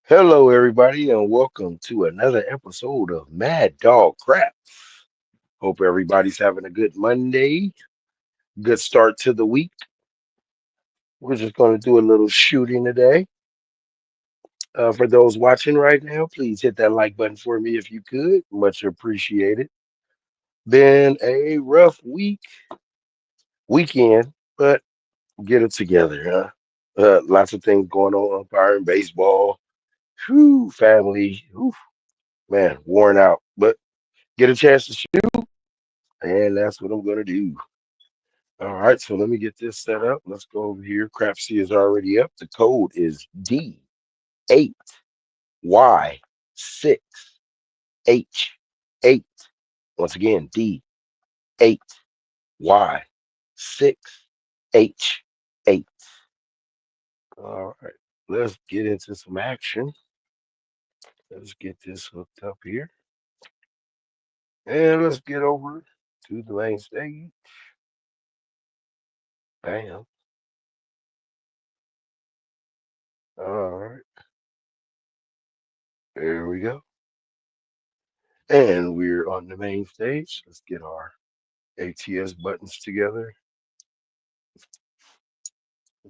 Hello, everybody, and welcome to another episode of Mad Dog Crap. Hope everybody's having a good Monday, good start to the week. We're just going to do a little shooting today. For those watching right now, please hit that like button for me if you could. Much appreciated. Been a rough weekend, but get it together, huh? Lots of things going on, umpiring, baseball, whew, family, whew, man, worn out, but get a chance to shoot, and that's what I'm going to do. All right, so let me get this set up. Let's go over here. Crapsee is already up. The code is D8Y6H8. Once again, D8Y6H8. All right, let's get into some action. Let's get this hooked up here. And let's get over to the main stage. Bam. All right, there we go. And we're on the main stage. Let's get our ATS buttons together.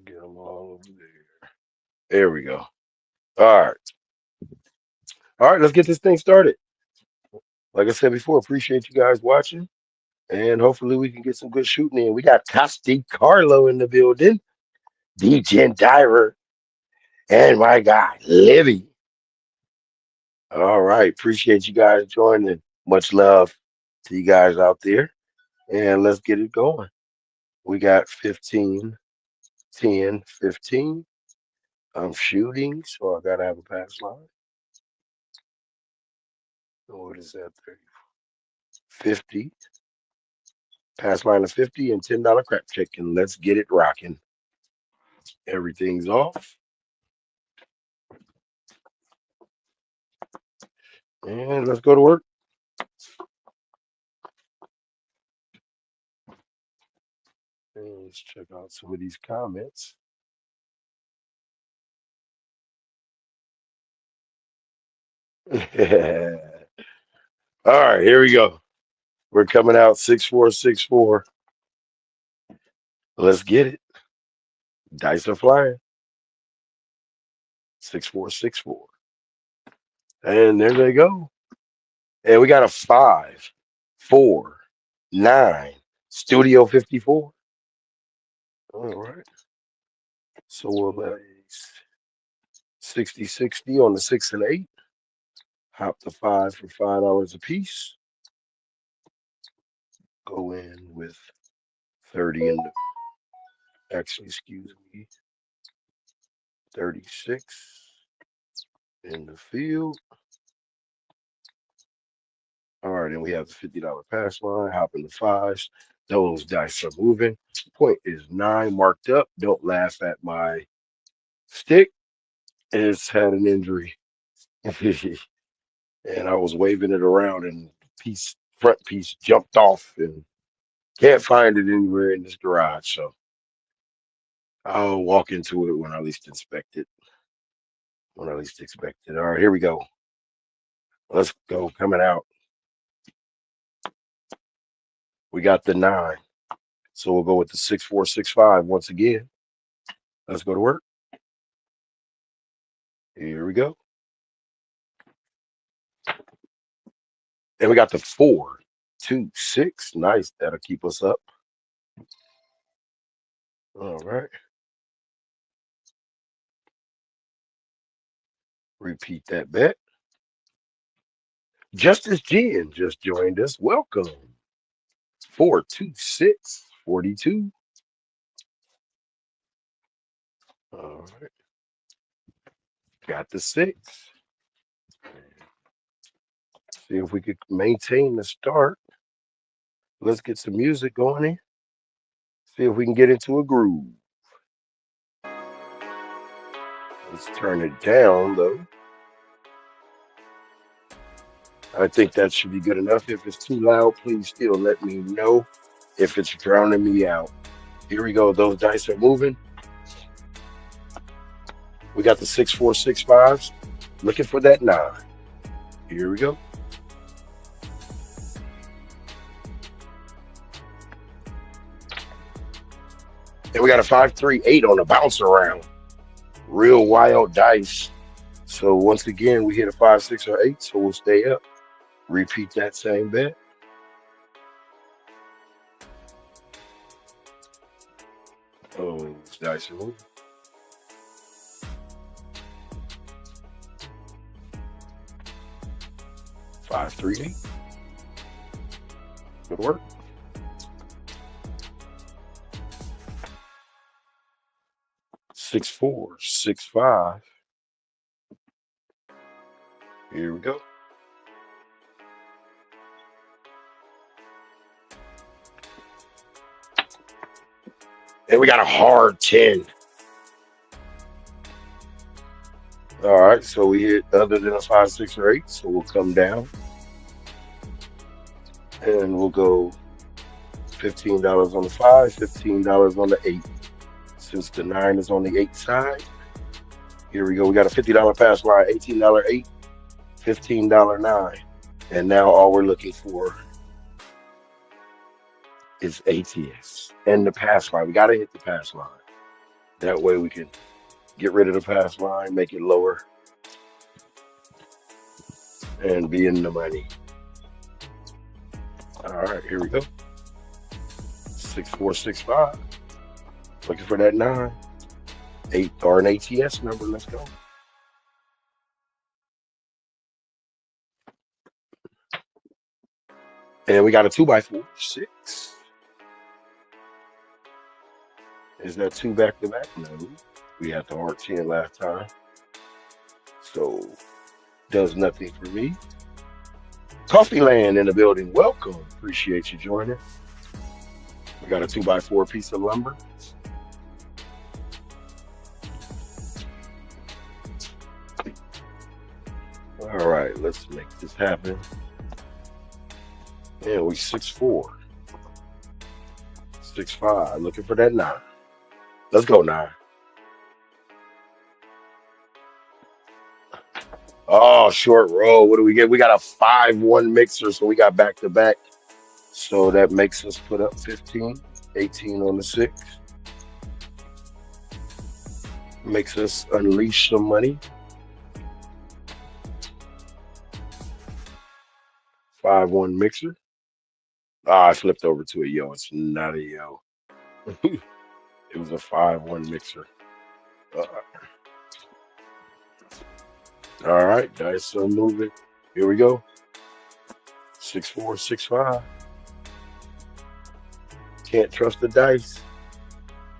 Get them all over there. There we go. All right. All right, let's get this thing started. Like I said before, appreciate you guys watching. And hopefully we can get some good shooting in. We got Costi Carlo in the building, DJ Diver, and my guy, Livy. All right. Appreciate you guys joining. Much love to you guys out there. And let's get it going. We got 15, 10, 15. I'm shooting, so I gotta have a pass line. What is that? 30, 50. Pass line of 50 and $10 crap chicken. Let's get it rocking. Everything's off. And let's go to work. And let's check out some of these comments. All right, here we go. We're coming out 6464. Let's get it. Dice are flying. 6464. And there they go. And we got a 5, 4, 9. Studio 54. All right. So we'll let 60-60 on the 6 and 8. Hop the 5 for $5 a piece. Go in with 30 in the, actually, excuse me, 36 in the field. All right, and we have the $50 pass line. Hop in the 5s. Those dice are moving. Point is 9 marked up. Don't laugh at my stick. It's had an injury. And I was waving it around and front piece jumped off and can't find it anywhere in this garage. So I'll walk into it when I least inspect it. When I least expect it. All right, here we go. Let's go. Coming out. We got the 9. So we'll go with the 6465 once again. Let's go to work. Here we go. And we got the 4, 2, 6. Nice. That'll keep us up. All right. Repeat that bet. Justice Jen just joined us. Welcome. 4, 2, 6, 42. All right. Got the 6. See if we could maintain the start. Let's get some music going in. See if we can get into a groove. Let's turn it down, though. I think that should be good enough. If it's too loud, please still let me know if it's drowning me out. Here we go. Those dice are moving. We got the 6, 4, 6, 5s. Looking for that 9. Here we go. And we got a 538 on the bounce around. Real wild dice. So once again, we hit a 5, 6, or 8, so we'll stay up. Repeat that same bet. Oh, it's dice are moving. 5, 3, 8. Good work. 6, 4, 6, 5. Here we go. And we got a hard 10. All right, so we hit other than a 5, 6, or 8, so we'll come down. And we'll go $15 on the 5, $15 on the 8. Since the 9 is on the 8 side, here we go. We got a $50 pass line, $18 8, $15 9. And now all we're looking for is ATS and the pass line. We got to hit the pass line. That way we can get rid of the pass line, make it lower, and be in the money. All right, here we go. 6, 4, 6, 5. Looking for that 9. 8 or an ATS number. Let's go. And we got a 2x4, 6. Is that 2 back to back? No. We had the hard 10 last time. So does nothing for me. Coffee Land in the building. Welcome. Appreciate you joining. We got a 2x4 piece of lumber. All right, let's make this happen. And we 6, 4, 6, 5. Looking for that 9. Let's go 9. Oh, short roll. What do we get? We got a 5-1 mixer, so we got back to back. So that makes us put up 15, 18 on the 6. Makes us unleash some money. 5-1 mixer. Ah, I flipped over to a yo. It's not a yo. It was a 5-1 mixer. All right, dice are moving. Here we go. 6, 4, 6, 5. Can't trust the dice.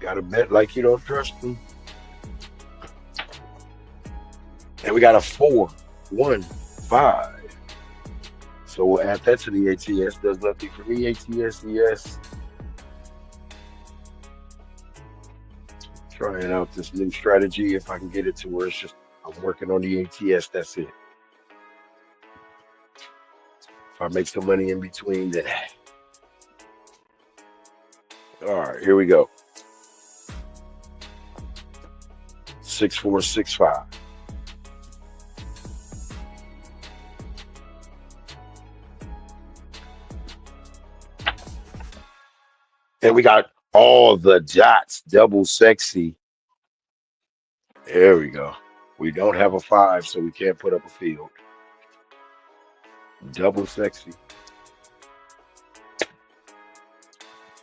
Gotta bet like you don't trust them. And we got a 4, 1, 5. So we'll add that to the ATS. Does nothing for me. ATS, yes. Trying out this new strategy. If I can get it to where it's just I'm working on the ATS, that's it. If I make some money in between, then all right, here we go. 6, 4, 6, 5. And we got all the dots, double sexy. There we go. We don't have a 5, so we can't put up a field. Double sexy.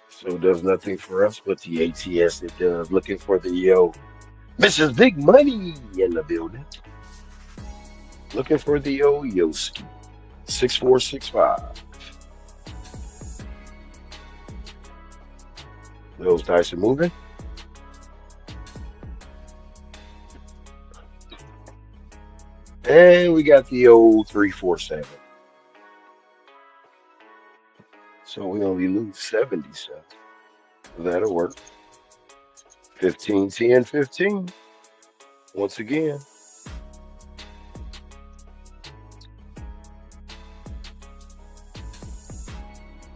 So it does nothing for us, but the ATS it does. Looking for the yo. Mrs. Big Money in the building. Looking for the yo Yoski. 6, 4, 6, 5. Those dice are moving. And we got the old 3, 4, 7. So we only lose 77. That'll work. 15, 10, 15. Once again.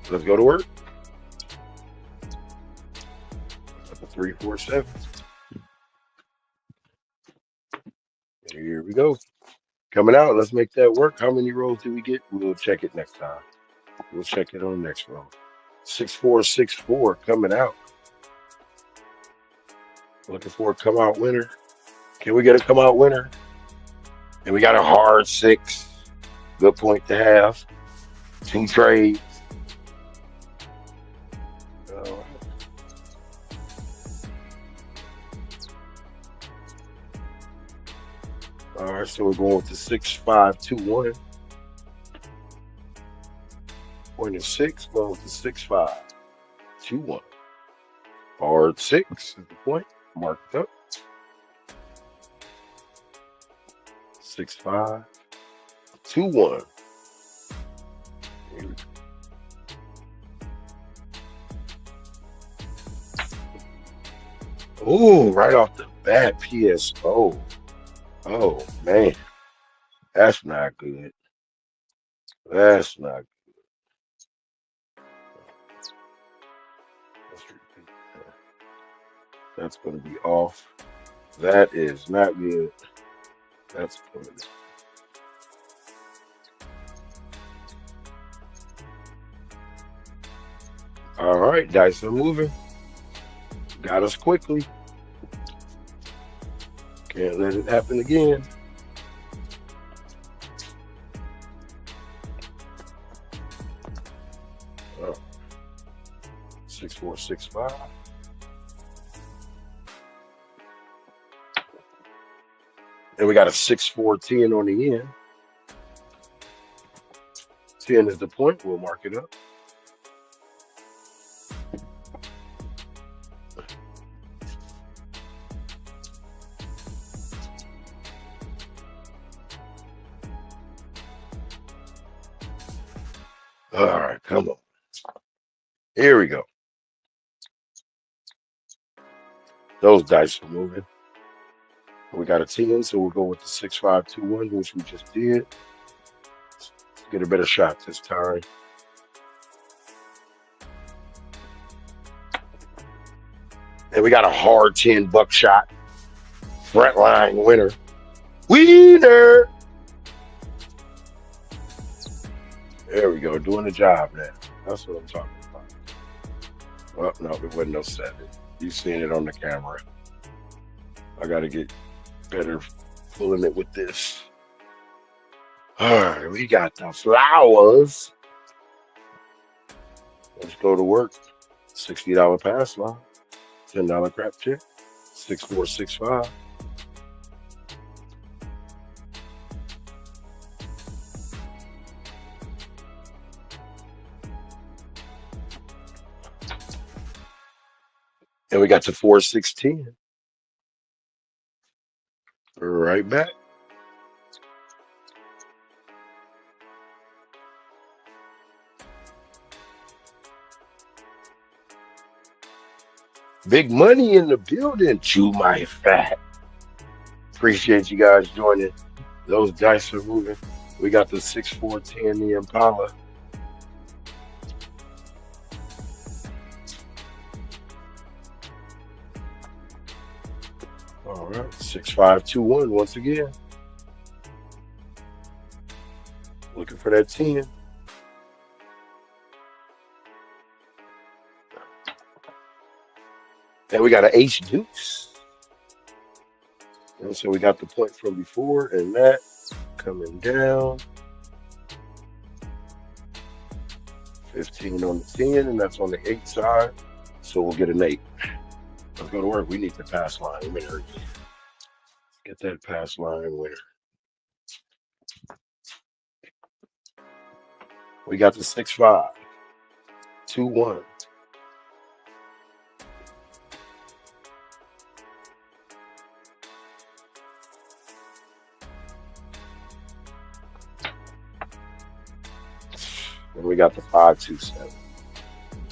Let's go to work. 3, 4, 7. Here we go. coming out. Let's make that work. How many rolls do we get? We'll check it next time. We'll check it on the next roll. 6464 coming out. Looking for a come out winner. Can we get a come out winner? And we got a hard 6. Good point to have. 2 trades. All right, so we're going with the 6521. Point of 6, going with the 6521. Hard 6 is the point. Marked up. 6521. Oh, right off the bat, PSO. Oh, man. That's not good. That's not good. Let's repeat that. That's going to be off. That is not good. That's good. All right, dice are moving. Got us quickly. Can't let it happen again. Oh. 6465. And we got a 6410 on the end. 10 is the point. We'll mark it up. All right, come on. Here we go. Those dice are moving. We got a 10, so we'll go with the 6521, which we just did. Let's get a better shot this time. And we got a hard 10 buckshot. Front line winner. Winner! There we go, doing the job now. That's what I'm talking about. Well, no, it wasn't no 7. You've seen it on the camera. I got to get better pulling it with this. All right, we got the flowers. Let's go to work. $60 pass line. $10 crap check. 6465. And we got to 4610. Right back. Big money in the building. Chew my fat. Appreciate you guys joining. Those dice are moving. We got the 6410, the Impala. All right, 6521 once again. Looking for that 10. And we got an ace deuce. And so we got the point from before and that coming down. 15 on the 10, and that's on the 8 side. So we'll get an 8. Let's go to work. We need the pass line winner again. Get that pass line winner. We got the 6521. And we got the 527.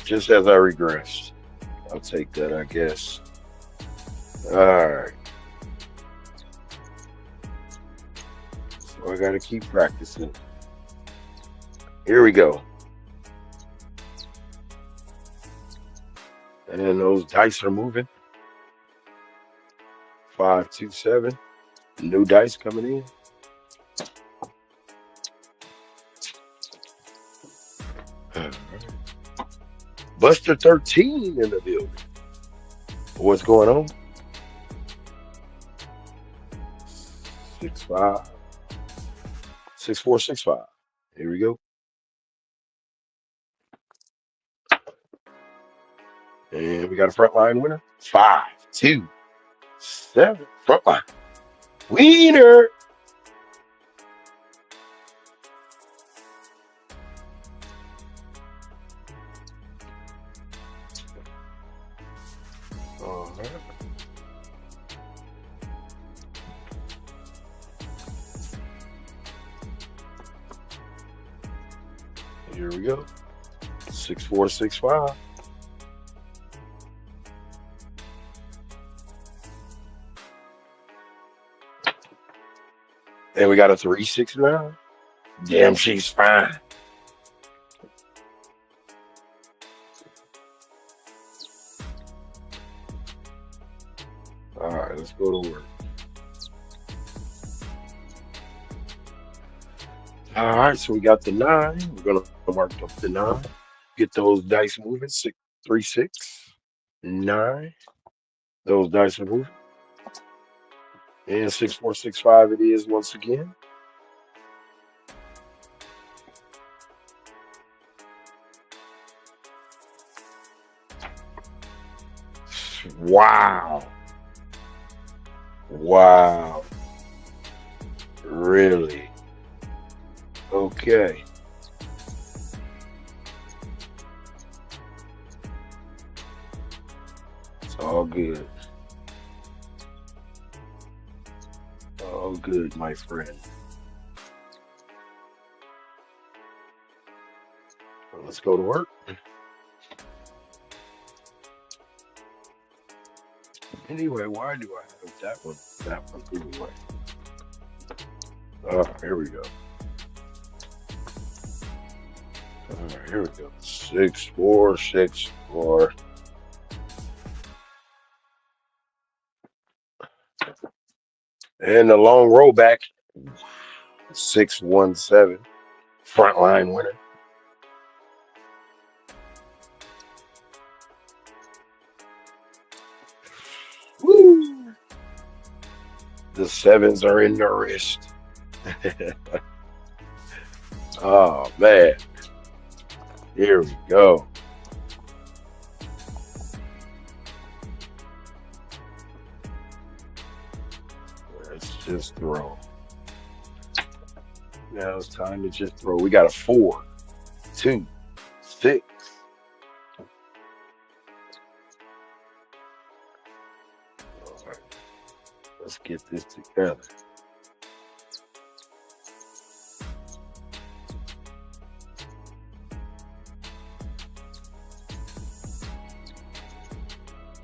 Just as I regressed. I'll take that, I guess. All right. So I got to keep practicing. Here we go. And then those dice are moving. 527. New dice coming in. All right. Buster 13 in the building. What's going on? 6'5", 6'4", 6'5". Here we go. And we got a frontline winner. 5, 2, 7. Frontline. Wiener. All right. Here we go. 6'4", 6'5". And we got a 369. Damn, she's fine. All right, let's go to work. All right, so we got the 9. We're gonna mark up the 9. Get those dice moving. 6, 3, 6, 9. Those dice are moving. And 6, 4, 6, 5 it is once again. Wow. Wow. Really? Okay. It's all good. All good, my friend. Well, let's go to work. Anyway, why do I have that one? That one anyway. Here we go. All right, here we go. 6, 4, 6, 4. And the long roll back. 6, 1, 7. Frontline winner. Woo! The 7s are in the wrist. Oh man. Here we go. Let's just throw. Now it's time to just throw. We got a 4, 2, 6. All right. Let's get this together.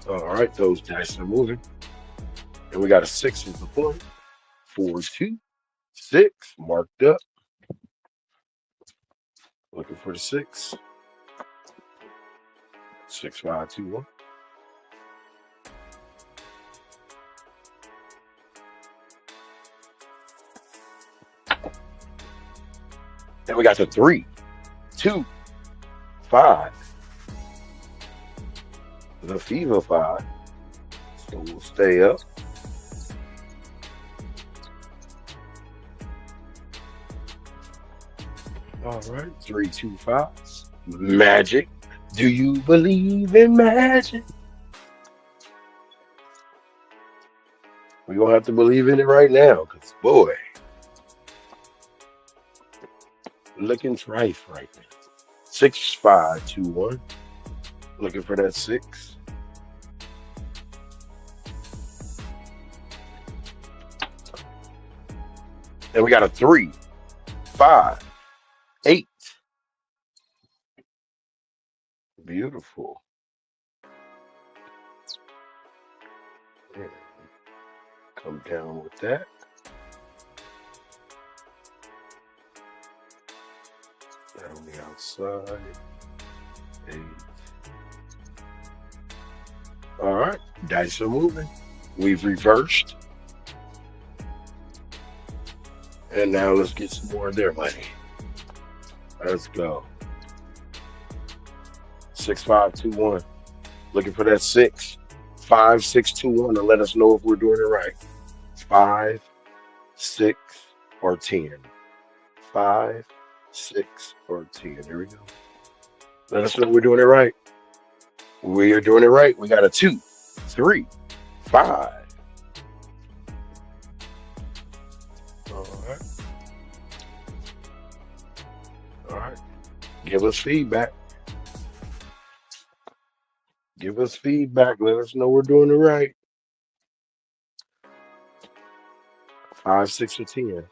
All right, those dice are moving. And we got a 6 as the point. 4, 2, 6 marked up. Looking for the 6. 6, 5, 2, 1. And we got the 3, 2, 5. The fever 5. So we'll stay up. All right, 3, 2, 5. Magic. Do you believe in magic? We're going to have to believe in it right now because, boy, looking rife right now. 6, 5, 2, 1. Looking for that 6. And we got a 3, 5, 8. Beautiful. Yeah. Come down with that. Down the outside. 8. All right. Dice are moving. We've reversed. And now let's get some more of their money. Let's go. 6521. Looking for that 6. 5621 to let us know if we're doing it right. 5, 6, or 10. 5, 6, or 10. Here we go. Let us know we're doing it right. We are doing it right. We got a 2, 3, 5. All right. All right. Give us feedback. Give us feedback. Let us know we're doing it right. 5, 6, or 10.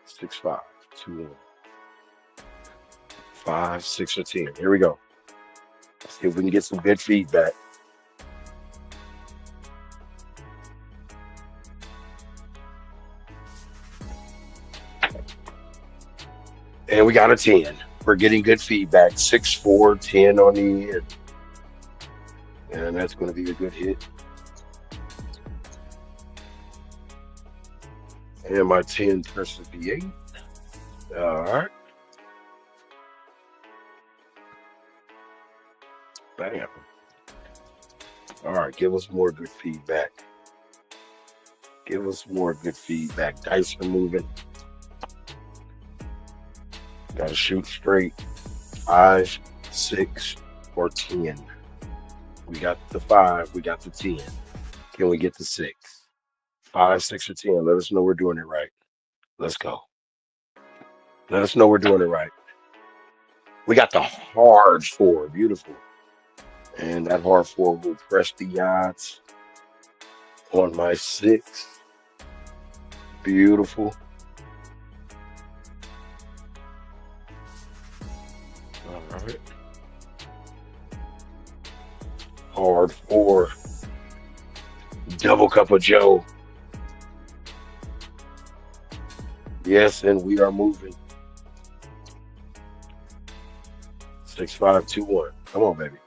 6, 5, 2, 1. 5, 6, or 10. Here we go. See if we can get some good feedback. And we got a 10. We're getting good feedback. 6, 4, 10 on the end. And that's going to be a good hit. And my 10 versus D8. All right. Bam. All right. Give us more good feedback. Give us more good feedback. Dice are moving. Got to shoot straight. 5, 6, or 10. We got the 5. We got the 10. Can we get the 6? 5, 6, or 10. Let us know we're doing it right. Let's go. Let us know we're doing it right. We got the hard 4. Beautiful. And that hard 4 will press the odds on my 6. Beautiful. All right. Hard 4. Double cup of Joe. Yes, and we are moving. 6, 5, 2, 1. Come on, baby.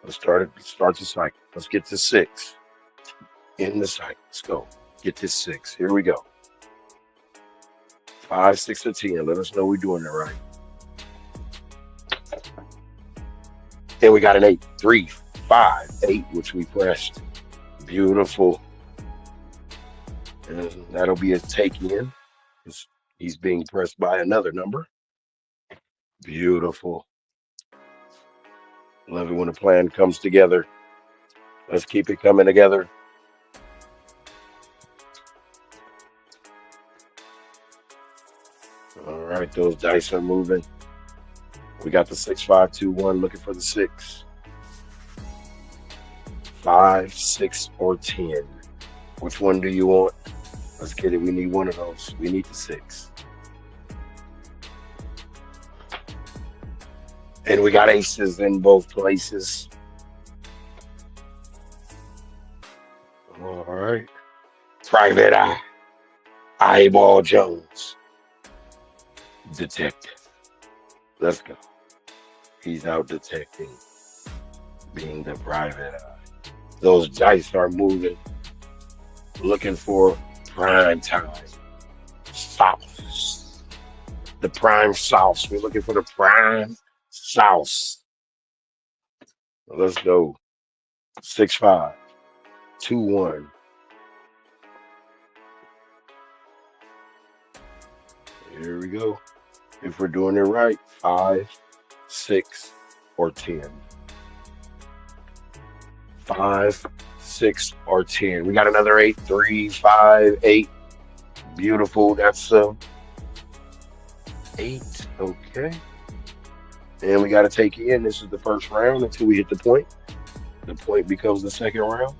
Let's start it. Start the cycle. Let's get to 6 in the cycle. Let's go. Get this 6. Here we go. 5, 6, or 10. Let us know we're doing it right. And we got an 8. 3, 5, 8, which we pressed. Beautiful. And that'll be a take in. He's being pressed by another number. Beautiful. Love it when a plan comes together. Let's keep it coming together. All right, those dice are moving. We got the 6, 5, 2, 1 looking for the 6. 5, 6, or 10. Which one do you want? Let's get it. We need one of those. We need the 6. And we got aces in both places. All right. Private Eye. Eyeball Jones. Detective. Let's go. He's out detecting, being the private eye. Those dice are moving, looking for prime time. Sauce. The prime sauce. We're looking for the prime sauce. Let's go. 6, 5, 2, 1. Here we go. If we're doing it right, 5, 6, or 10. 5, 6, or 10. We got another 8. 3, 5, 8. Beautiful. That's 8. Okay. And we got to take it in. This is the first round until we hit the point. The point becomes the second round.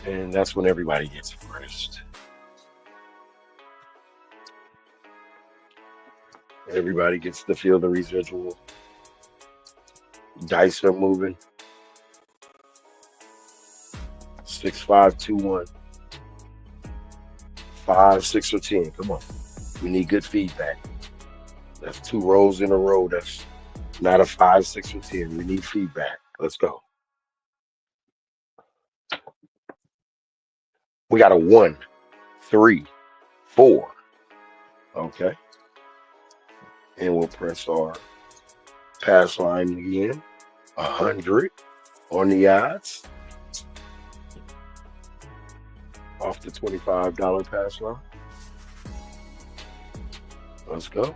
And that's when everybody gets pressed. Everybody gets to feel the residual. Dice are moving. 6, 5, 2, 1. 5, 6, or 10. Come on. We need good feedback. That's 2 rolls in a row. That's not a 5, 6, or 10. We need feedback. Let's go. We got a 1, 3, 4. Okay. And we'll press our Pass line again. 100 on the odds. Off the $25 pass line. Let's go.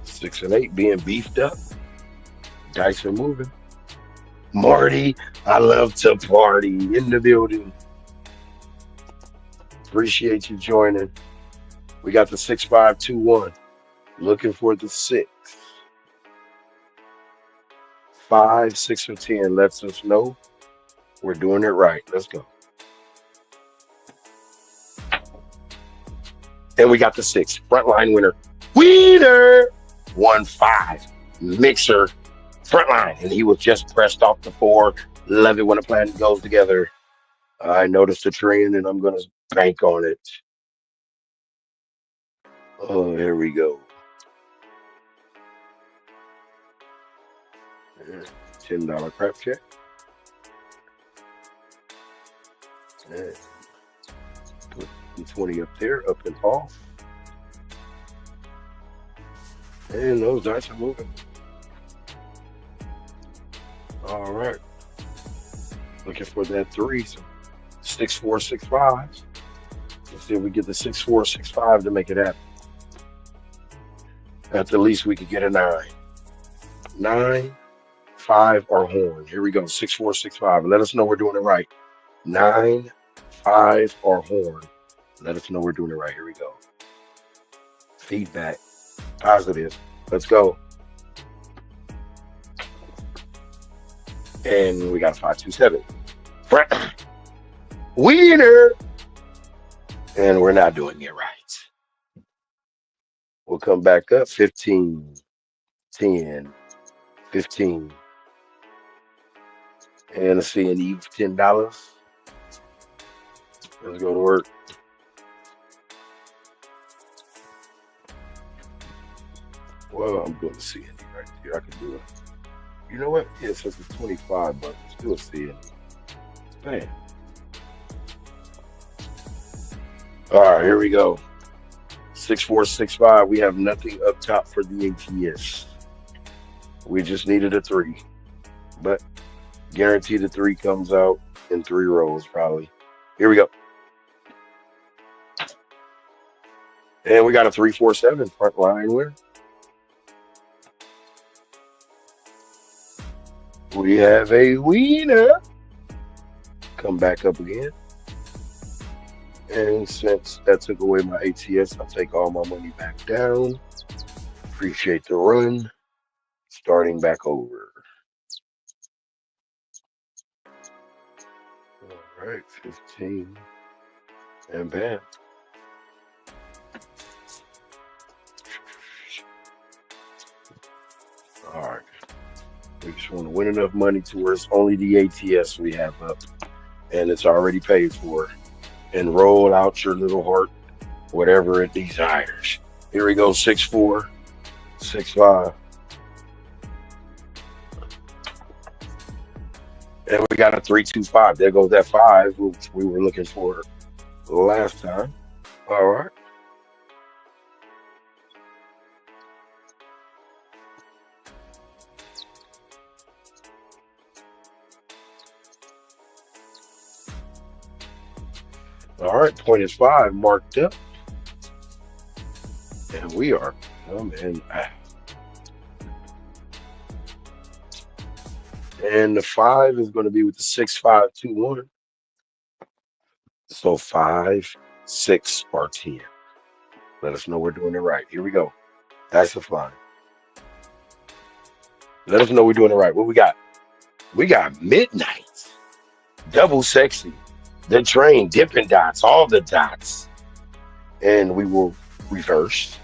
6 and 8 being beefed up. Dice are moving. Marty, I love to party in the building. Appreciate you joining. We got the 6521. Looking for the 6. 5, 6, or 10 lets us know we're doing it right. Let's go. And we got the 6. Frontline winner. Winner! 1-5. Mixer. Frontline. And he was just pressed off the 4. Love it when a plan goes together. I noticed the trend and I'm going to bank on it. Oh, here we go. $10 crap check. And put the 20 up there, up and off. And those dice are moving. All right. Looking for that 3. So 6, 4, 6, 5. Let's see if we get the 6, 4, 6, 5 to make it happen. At the least, we could get a 9. 9, 5, or horn. Here we go. 6, 4, 6, 5. Let us know we're doing it right. 9, 5, or horn. Let us know we're doing it right. Here we go. Feedback. Positive. Let's go. And we got 5, 2, 7. Winner. And we're not doing it right. We'll come back up. 15, 10, 15. And a C and E of $10. Let's go to work. Well, I'm doing the C and E right here. I can do it. You know what? Yeah, since it's 25 bucks, let's do a C and E. Bam. All right, here we go. 6, 4, 6, 5. We have nothing up top for the ATS. We just needed a 3. But guaranteed the 3 comes out in 3 rows, probably. Here we go. And we got a 3, 4, 7 front line winner. We have a winner. Come back up again. And since that took away my ATS, I'll take all my money back down. Appreciate the run. Starting back over. All right, 15. And bam. All right. We just want to win enough money to where it's only the ATS we have up. And it's already paid for. And roll out your little heart, whatever it desires. Here we go, 6, 4, 6, 5. And we got a 3, 2, 5. There goes that 5, which we were looking for last time. All right. All right, point is 5 marked up. And we are coming out. And the 5 is going to be with the 6, 5, 2, 1. So 5, 6, or 10. Let us know we're doing it right. Here we go. That's the flying. Let us know we're doing it right. What we got? We got Midnight. Double Sexy. The Train. Dippin' Dots. All the dots. And we will reverse.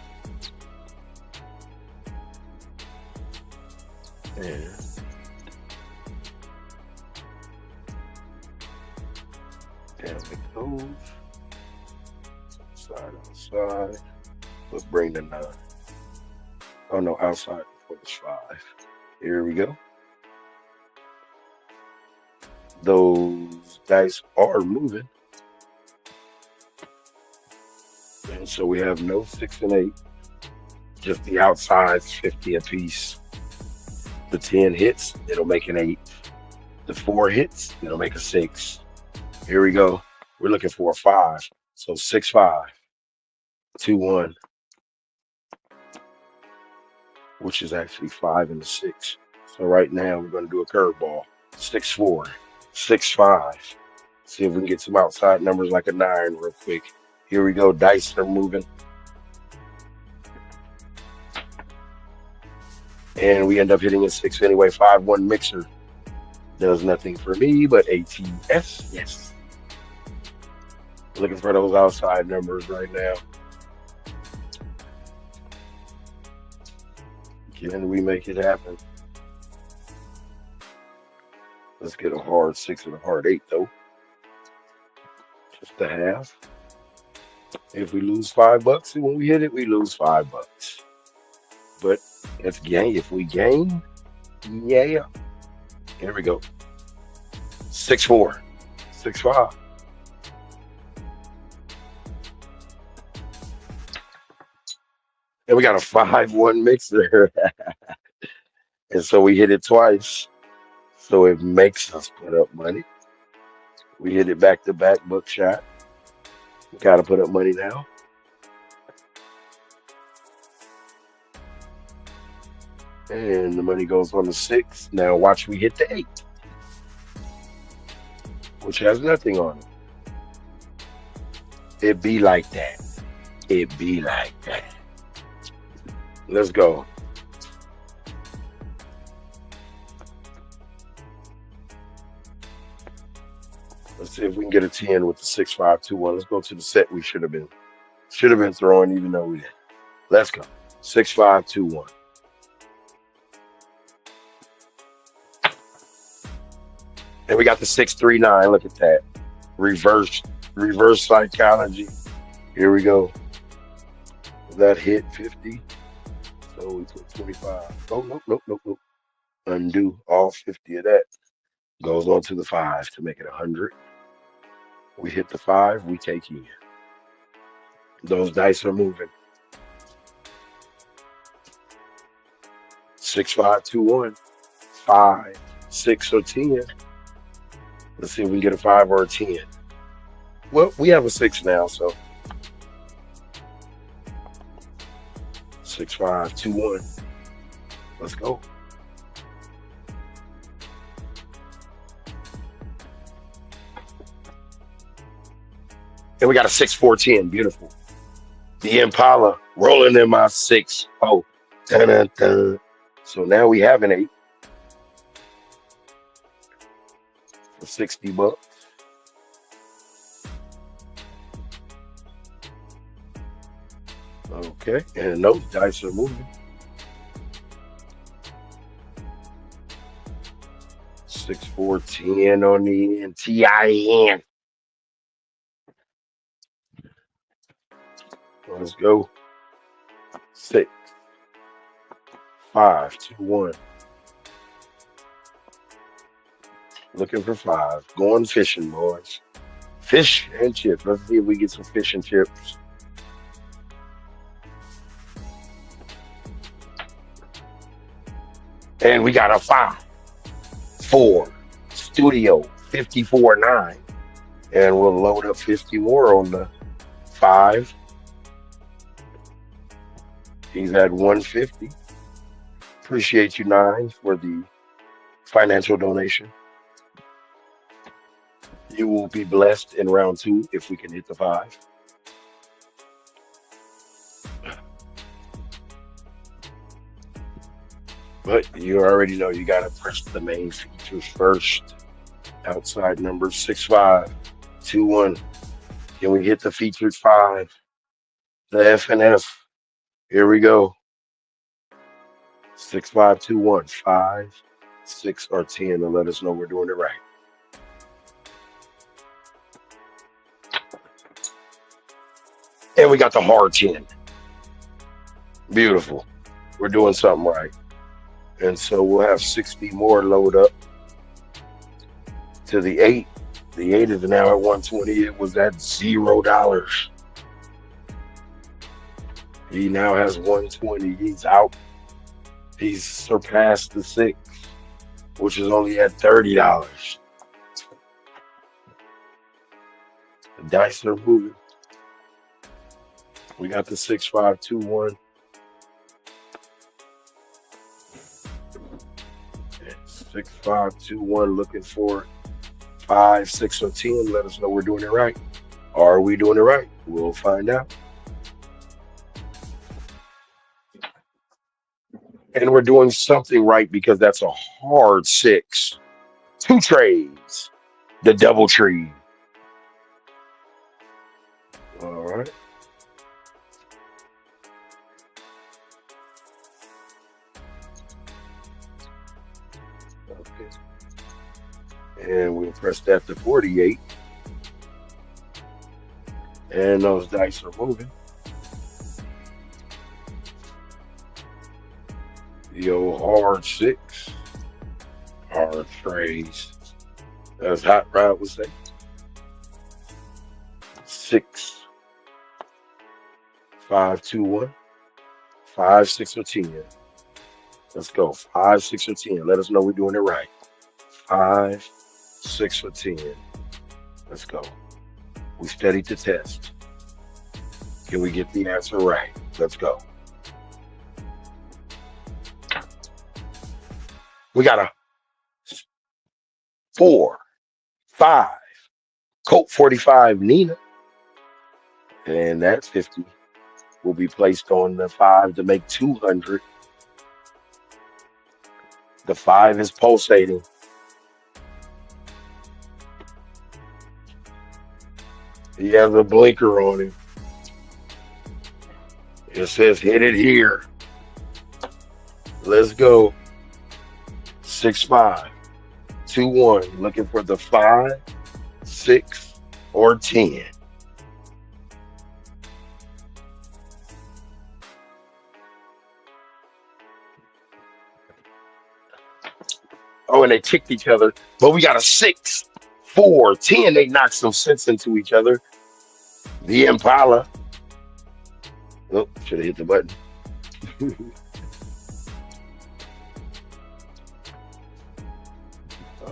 And down it goes. Side on side. Let's bring the 9. Oh no, outside before it's 5. Here we go. Those dice are moving. And so we have no 6 and 8. Just the outsides, 50 apiece. The 10 hits, it'll make an 8. The 4 hits, it'll make a 6. Here we go. We're looking for a 5. So 6, 5, 2, 1, which is actually 5 and a 6. So right now we're going to do a curveball. 6, 4, 6, 5. See if we can get some outside numbers like a 9 real quick. Here we go. Dice are moving. And we end up hitting a 6 anyway. 5-1 mixer. Does nothing for me but ATS. Yes. Looking for those outside numbers right now. Can we make it happen? Let's get a hard 6 and a hard 8 though. Just a half. If we lose $5, and when we hit it, we lose $5. But let's gain. If we gain, yeah. Here we go. 6, 4, 6, 5. And we got a 5-1 mixer. And so we hit it twice. So it makes us put up money. We hit it back to back, buckshot. We got to put up money now. And the money goes on the 6. Now watch we hit the 8, which has nothing on it. It be like that. It be like that. Let's go. Let's see if we can get a 10 with the 6, 5, 2, 1. Let's go to the set we should have been throwing, even though we didn't. Let's go. 6, 5, 2, 1. And we got the 6, 3, 9. Look at that. Reverse psychology. Here we go. That hit 50. So we put 25. Oh, nope. Undo all 50 of that. Goes on to the 5 to make it 100. We hit the 5, we take in. Those dice are moving. 6, 5, 2, 1. 5, 6, or 10. Let's see if we can get a 5 or a 10. Well, we have a 6 now, so 6, 5, 2, 1. Let's go. And we got a 6, 4, 10. Beautiful. The Impala rolling in my 6. Oh, dun, dun, dun. So now we have an 8 for $60. Okay, and those dice are moving. 6, 4, 10 on the end. TIN. Let's go. 6, 5, 2, 1. Looking for 5. Going fishing, boys. Fish and chips. Let's see if we get some fish and chips. And we got a 5, 4, studio, 54, 9. And we'll load up 50 more on the 5. He's at 150. Appreciate you, 9, for the financial donation. You will be blessed in round 2 if we can hit the 5. But you already know you got to press the main features first. Outside number 6, 5, 2, 1. Can we hit the featured 5? The F and F. Here we go. 6, 5, 2, 1. 5, 6, or 10 and let us know we're doing it right. And we got the hard 10. Beautiful. We're doing something right. And so we'll have 60 more load up to the 8. The 8 is now at 120. It was at $0. He now has 120. He's out. He's surpassed the 6, which is only at $30. The dice are moving. We got the 6, 5, 2, 1. 6, 5, 2, 1. Looking for 5, 6, or 10. Let us know we're doing it right. Are we doing it right? We'll find out. And we're doing something right because that's a hard 6. 2 trays. The double tree. All right. Okay. And we'll press that to 48. And those dice are moving. The old hard 6. Hard trays. As Hot Rod would say. 6, 5, 2, 1. 5, 6, or 10. Let's go. 5, 6, or 10. Let us know we're doing it right. 5, 6, or 10. Let's go. We studied the test. Can we get the answer right? Let's go. We got a 4, 5. Colt 45 Nina. And that 50 will be placed on the 5 to make 200. The 5 is pulsating. He has a blinker on him. It says hit it here. Let's go. 6, 5, 2, 1. Looking for the 5, 6, or 10. Oh, and they kicked each other. But we got a 6, 4, 10. They knocked some sense into each other. The Impala. Oh, should have hit the button.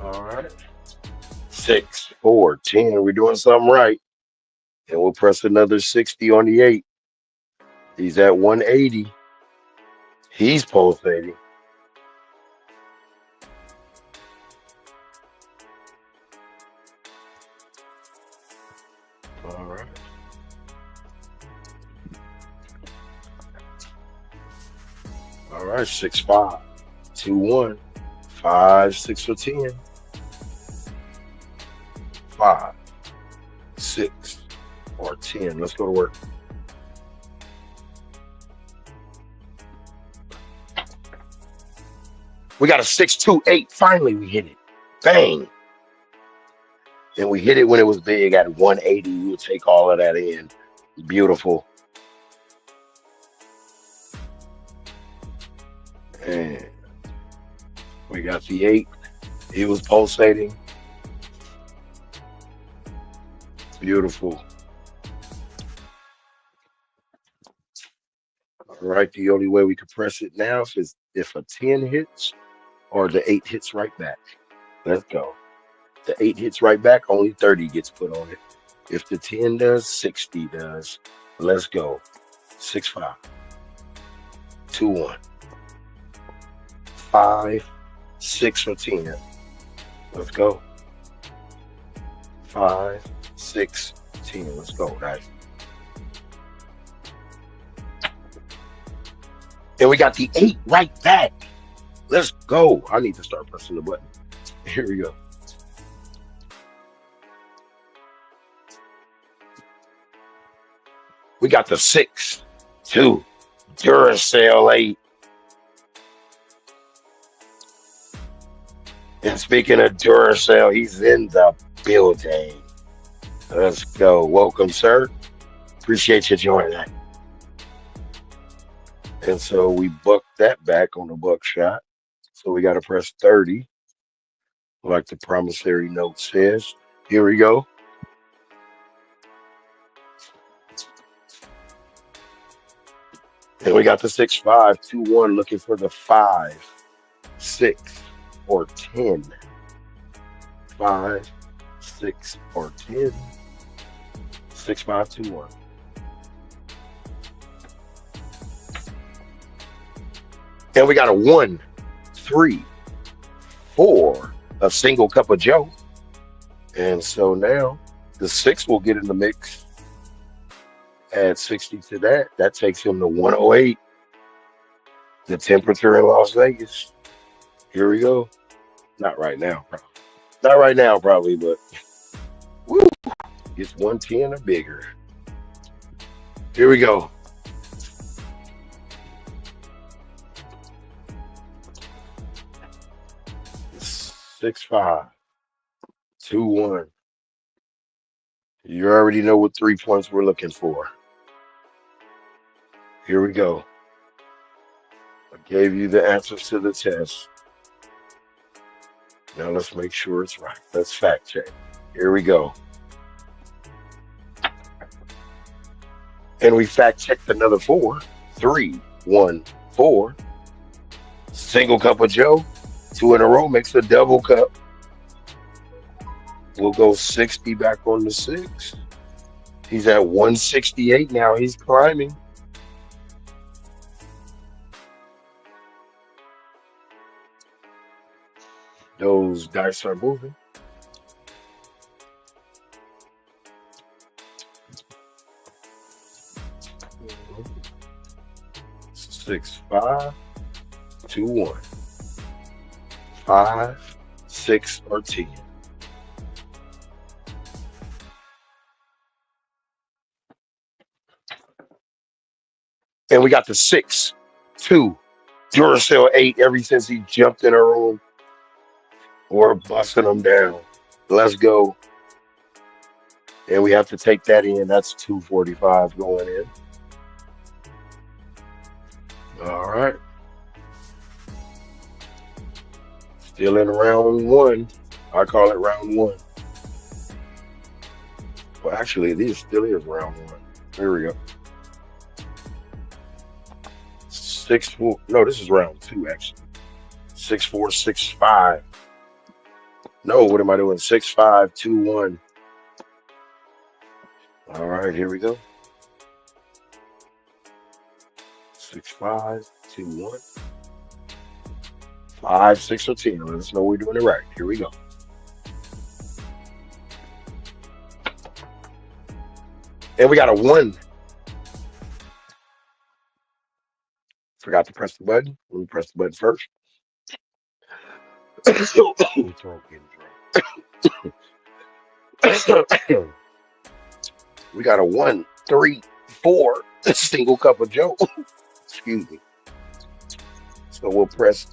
All right. 6, 4, 10. We're doing something right. And we'll press another 60 on the 8. He's at 180. He's pulsating. All right. All right. 6, 5, 2, 1. 5, 6, or 10. 5, 6, or 10. Let's go to work. We got a 6, 2, 8. Finally, we hit it. Bang. And we hit it when it was big at 180. We'll take all of that in. Beautiful. And we got the 8. He was pulsating. Beautiful. All right. The only way we could press it now is if a 10 hits or the 8 hits right back. Let's go. The 8 hits right back, only 30 gets put on it. If the 10 does, 60 does. Let's go. 6, 5, 2, 1. 5, 6, or 10. Let's go. 5, 6, 10. Let's go, guys. And we got the 8 right back. Let's go. I need to start pressing the button. Here we go. We got the 6, 2, Duracell 8. And speaking of Duracell, he's in the building. Let's go. Welcome, sir. Appreciate you joining that. And so we bucked that back on the buckshot. So we got to press 30, like the promissory note says. Here we go. And we got the 6-5-2-1 looking for the 5, 6, or 10. 5, 6, or 10. 6-5-2-1. And we got a 1, 3, 4, a single cup of Joe. And so now the 6 will get in the mix. Add 60 to that. That takes him to 108. The temperature in Las Vegas. Here we go. Not right now, probably. Not right now, probably, but woo, it's 110 or bigger. Here we go. 6-5-2-1. You already know what 3 points we're looking for. Here we go. I gave you the answers to the test. Now let's make sure it's right. Let's fact check. Here we go. And we fact checked another 4. 3, 1, 4. Single cup of Joe. 2 in a row makes a double cup. We'll go 60 back on the 6. He's at 168 now. He's climbing. Those dice are moving. Mm-hmm. 6-5-2-1. 5, 6, or 10. And we got the 6, 2, Duracell 8 ever since he jumped in her room. We're busting them down. Let's go. And we have to take that in. That's 245 going in. All right. Still in round 1. I call it round 1. Well, actually, it still is round 1. Here we go. 6-4. No, this is round 2, actually. 6-4, 6-5. No, what am I doing? 6-5-2-1. All right, here we go. 6-5-2-1. 5, 6, or 10. Let us know we're doing it right. Here we go. And we got a 1. Forgot to press the button. Let me press the button first. We got a 1, 3, 4 single cup of Joe. Excuse me. So we'll press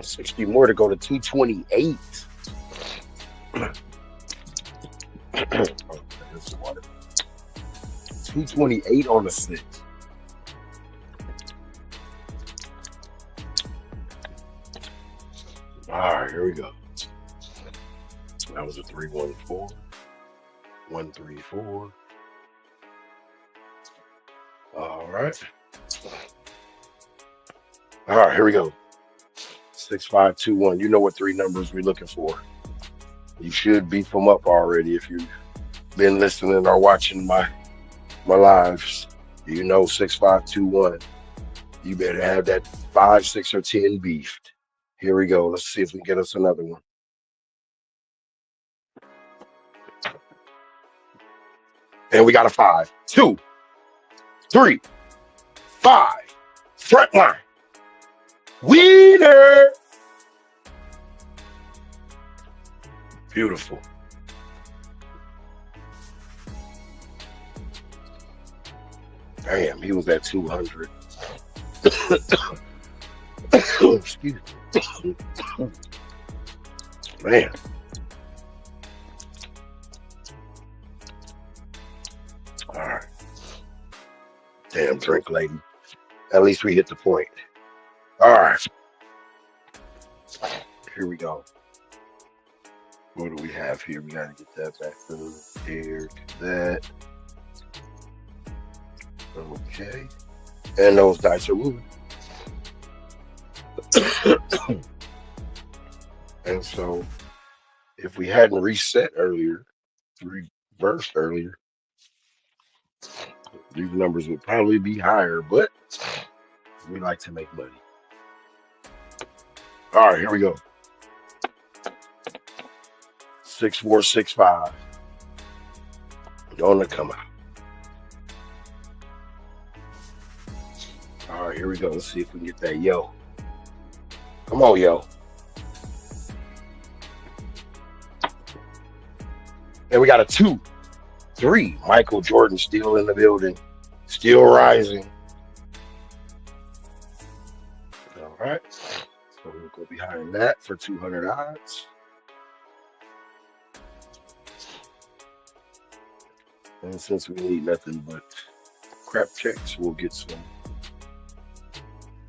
60 more to go to 228. Oh, 228 on the 6. All right, here we go. That was a 3-1-4. 1-3-4. All right. All right, here we go. 6-5-2-1. You know what 3 numbers we're looking for. You should beef them up already if you've been listening or watching my lives. You know 6-5-2-1. You better have that 5, 6, or 10 beefed. Here we go. Let's see if we can get us another one. And we got a 5, 2, 3, 5. Front line. Winner. Beautiful. Damn, he was at 200. Excuse me. Man. All right. Damn drink lady. At least we hit the point. All right. Here we go. What do we have here? We got to get that back to there, to that. Okay. And those dice are moving. And so if we hadn't reset earlier, reversed earlier, these numbers would probably be higher, but we like to make money. All right, here we go. 6465. Gonna come out. All right, here we go. Let's see if we can get that yo. Come on, yo. And we got a 2, 3. Michael Jordan still in the building, still rising. All right. So we'll go behind that for 200 odds. And since we need nothing but crap checks, we'll get some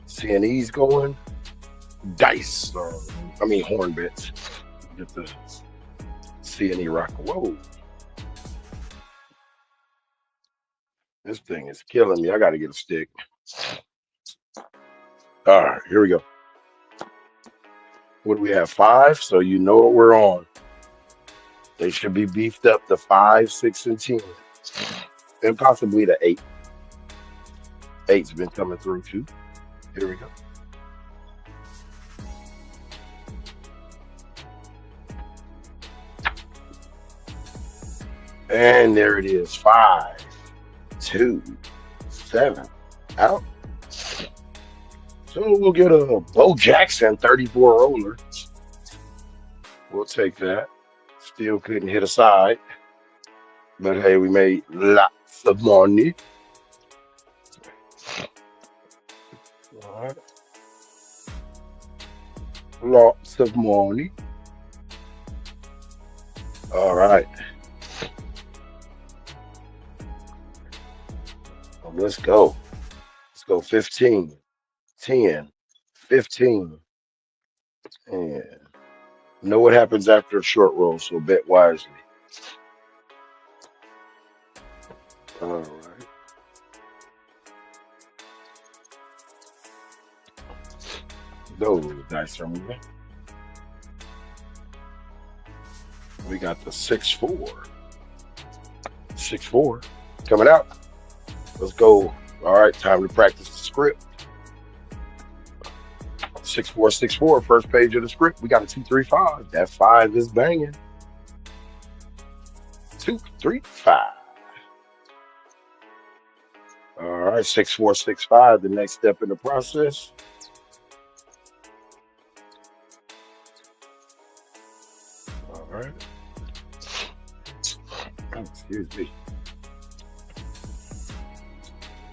CNEs going. Dice, horn bets. Get the CNE rock. Whoa. This thing is killing me. I got to get a stick. All right, here we go. What do we have? 5, so you know what we're on. They should be beefed up to 5, 6, and 10. And possibly to 8. 8's been coming through too. Here we go. And there it is. 5, 2, 7. Out. So we'll get a Bo Jackson 34 roller. We'll take that. Still couldn't hit a side. But hey, we made lots of money. All right. Lots of money. All right. Well, let's go. Let's go 15, 10, 15. And know what happens after a short roll, so bet wisely. All right. Those dice are moving. We got the 6-4. 6-4 coming out. Let's go. All right, time to practice the script. 6464, first page of the script. We got a 2-3-5. That 5 is banging. 2-3-5. All right, 6465. The next step in the process. All right. Excuse me.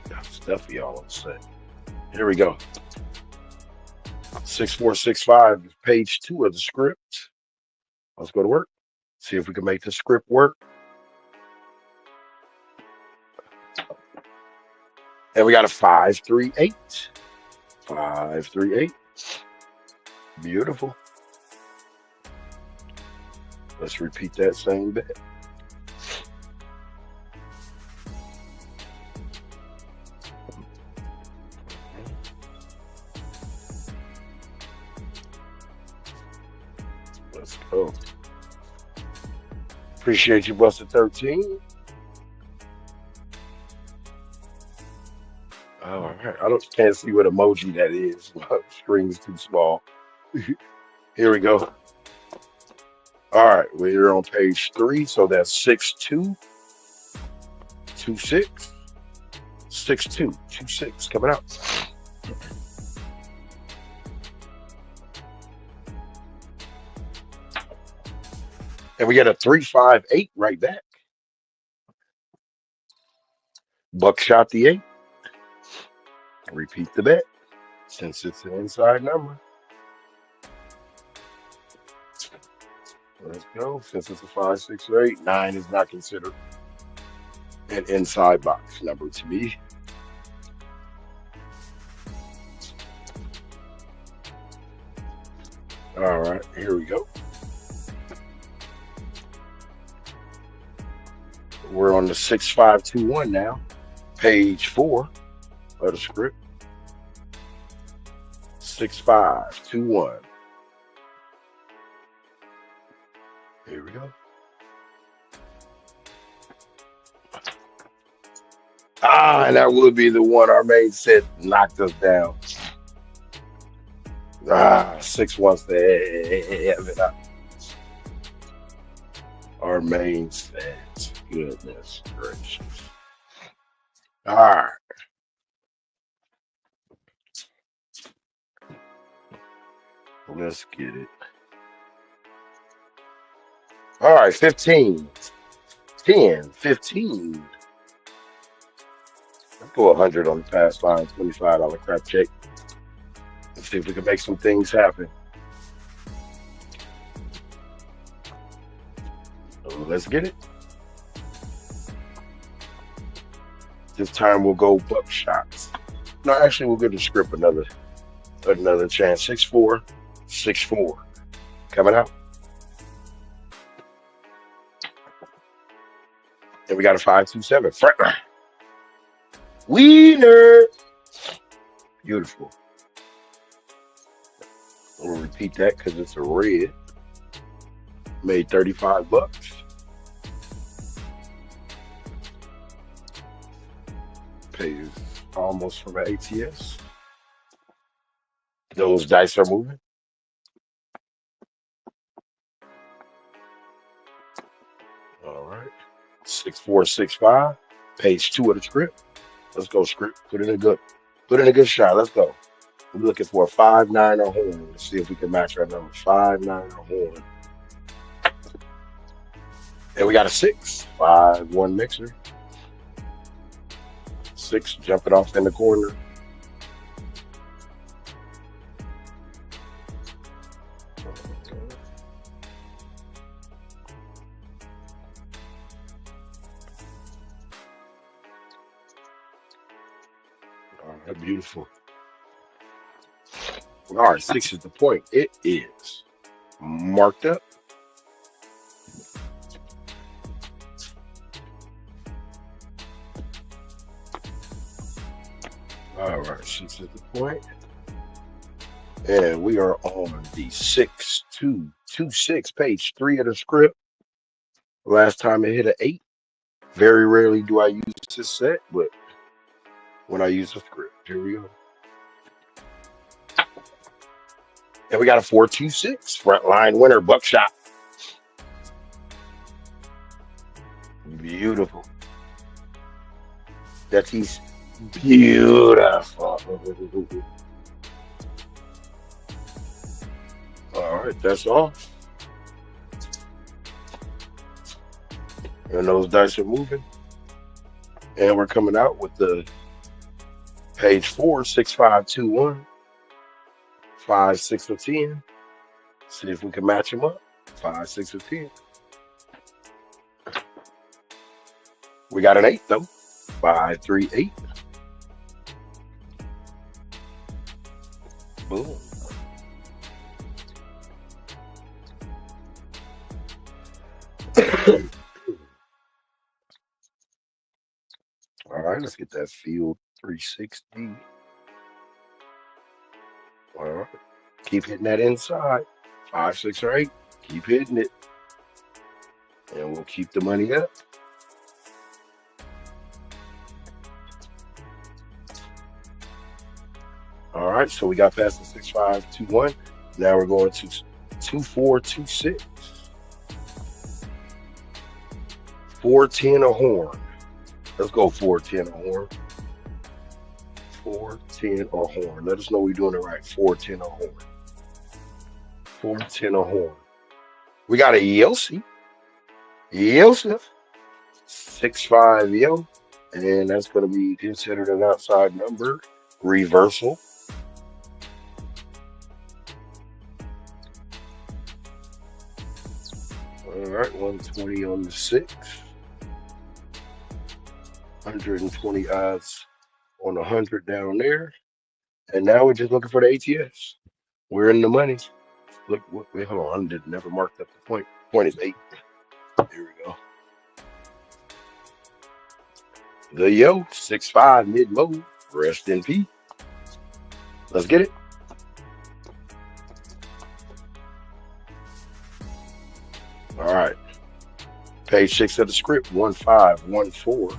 Got stuffy all of a sudden. Here we go. 6465, page 2 of the script. Let's go to work. See if we can make the script work. And we got a 5-3-8. 5-3-8. Beautiful. Let's repeat that same bet. Let's go. Appreciate you, Buster 13. All right. Can't see what emoji that is. My screen's too small. Here we go. All right, we're on page 3, so that's 6-2, 2-6, 6-2, 2-6 coming out. And we get a 3-5-8 right back. Buckshot the 8. Repeat the bet since it's an inside number. Let's go. Since it's a 5, 6, or 8, 9 is not considered an inside box number to me. All right, here we go. We're on the 6521 now, page 4 of the script. 6521. Here we go. And that would be the one our main set knocked us down. 617. Our main set. Goodness gracious. All right. Let's get it. All right, 15, 10, 15. Let's go 100 on the pass line, $25 crap check. Let's see if we can make some things happen. Let's get it. This time we'll go buckshots. No, actually, we'll give the script another chance. 6-4, 6-4. Coming out. And we got a 5-2-7. Front line. Wiener. Beautiful. We'll repeat that because it's a red. Made $35. Pays almost from an ATS. Those dice are moving. All right. 6-4-6-5. Page 2 of the script. Let's go, script. Put in a good shot. Let's go. We're looking for a 5-9 or horn. Let's see if we can match our number. 5-9 or horn. And we got a 6. 5-1 mixer. 6 jumping off in the corner. All right, beautiful. All right, 6 is the point. It is marked up. All right, 6 is the point. And we are on the 6226, page 3 of the script. Last time it hit an 8. Very rarely do I use this set, but when I use the script, here we go. And we got a 4-2-6, front line winner, buckshot. Beautiful. That's beautiful. All right, that's all. And those dice are moving. And we're coming out with the page 4, 6-5-2-1, 5-6-10. See if we can match them up. 5-6-10. We got an 8 though. 5-3-8. Boom. All right, let's get that field 360. All right, keep hitting that inside. 5, 6, or 8. Keep hitting it, and we'll keep the money up. All right, so we got past the 6-5-2-1. Now we're going to 2-4-2-6. 4-10 a horn. Let's go 4-10 a horn. 4-10 a horn. Let us know we're doing it right. 4-10 a horn. 4-10 a horn. We got a Yossi. Yosef. 6-5 Yo. And that's going to be considered an outside number. Reversal. All right, 120 on the 6. 120 odds on 100 down there. And now we're just looking for the ATS. We're in the money. Look, wait, hold on. I never marked up the point. Point is 8. Here we go. The Yo, 6-5 mid-low. Rest in peace. Let's get it. All right. Page 6 of the script. 1 5 1 4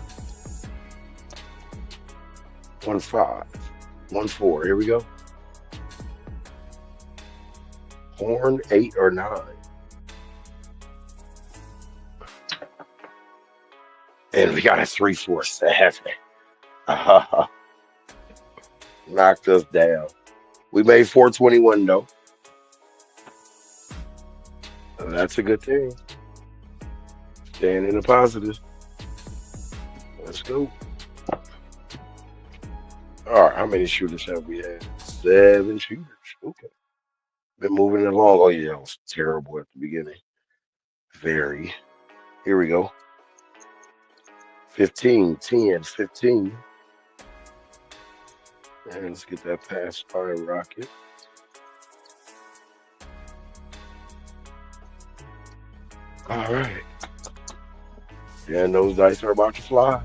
1 5 1 4. Here we go. Horn 8 or 9. And we got a 3 4 7. Knocked us down. We made 421 though. That's a good thing. Staying in the positive. Let's go. All right, how many shooters have we had? 7 shooters. Okay. Been moving along. Oh yeah, it was terrible at the beginning. Very. Here we go. 15, 10, 15. And let's get that pass by rocket. All right. And those dice are about to fly.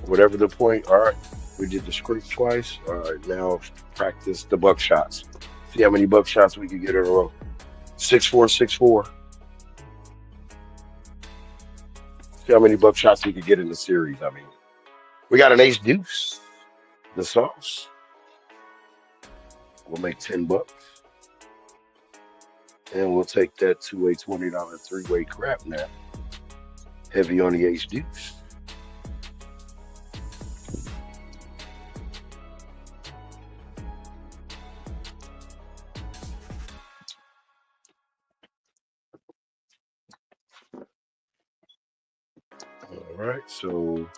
Whatever the point. All right. We did the script twice. All right. Now practice the buckshots. See how many buckshots we can get in a row. 6 4 6 4. See how many buckshots we could get in the series. I mean, we got an ace deuce. The sauce. We'll make $10. And we'll take that to a $20 three-way crap nap. Heavy on the ace deuce. All right, so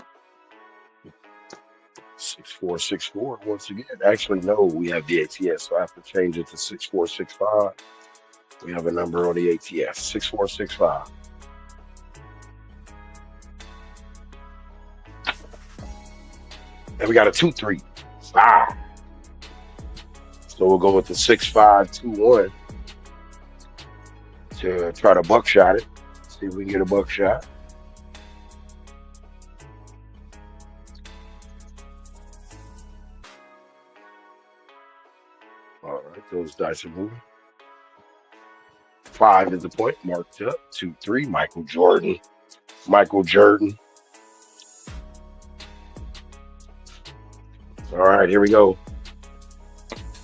6 4 6 4 once again. Actually, no, we have the ATS, so I have to change it to 6 4 6 5. We have a number on the ATS, 6 4 6 5. And we got a 2 3 5. So we'll go with the 6 5 2 1 to try to buckshot it. See if we can get a buckshot. All right, those dice are moving. 5 is the point, marked up. 2 3, Michael Jordan. Michael Jordan. All right, here we go.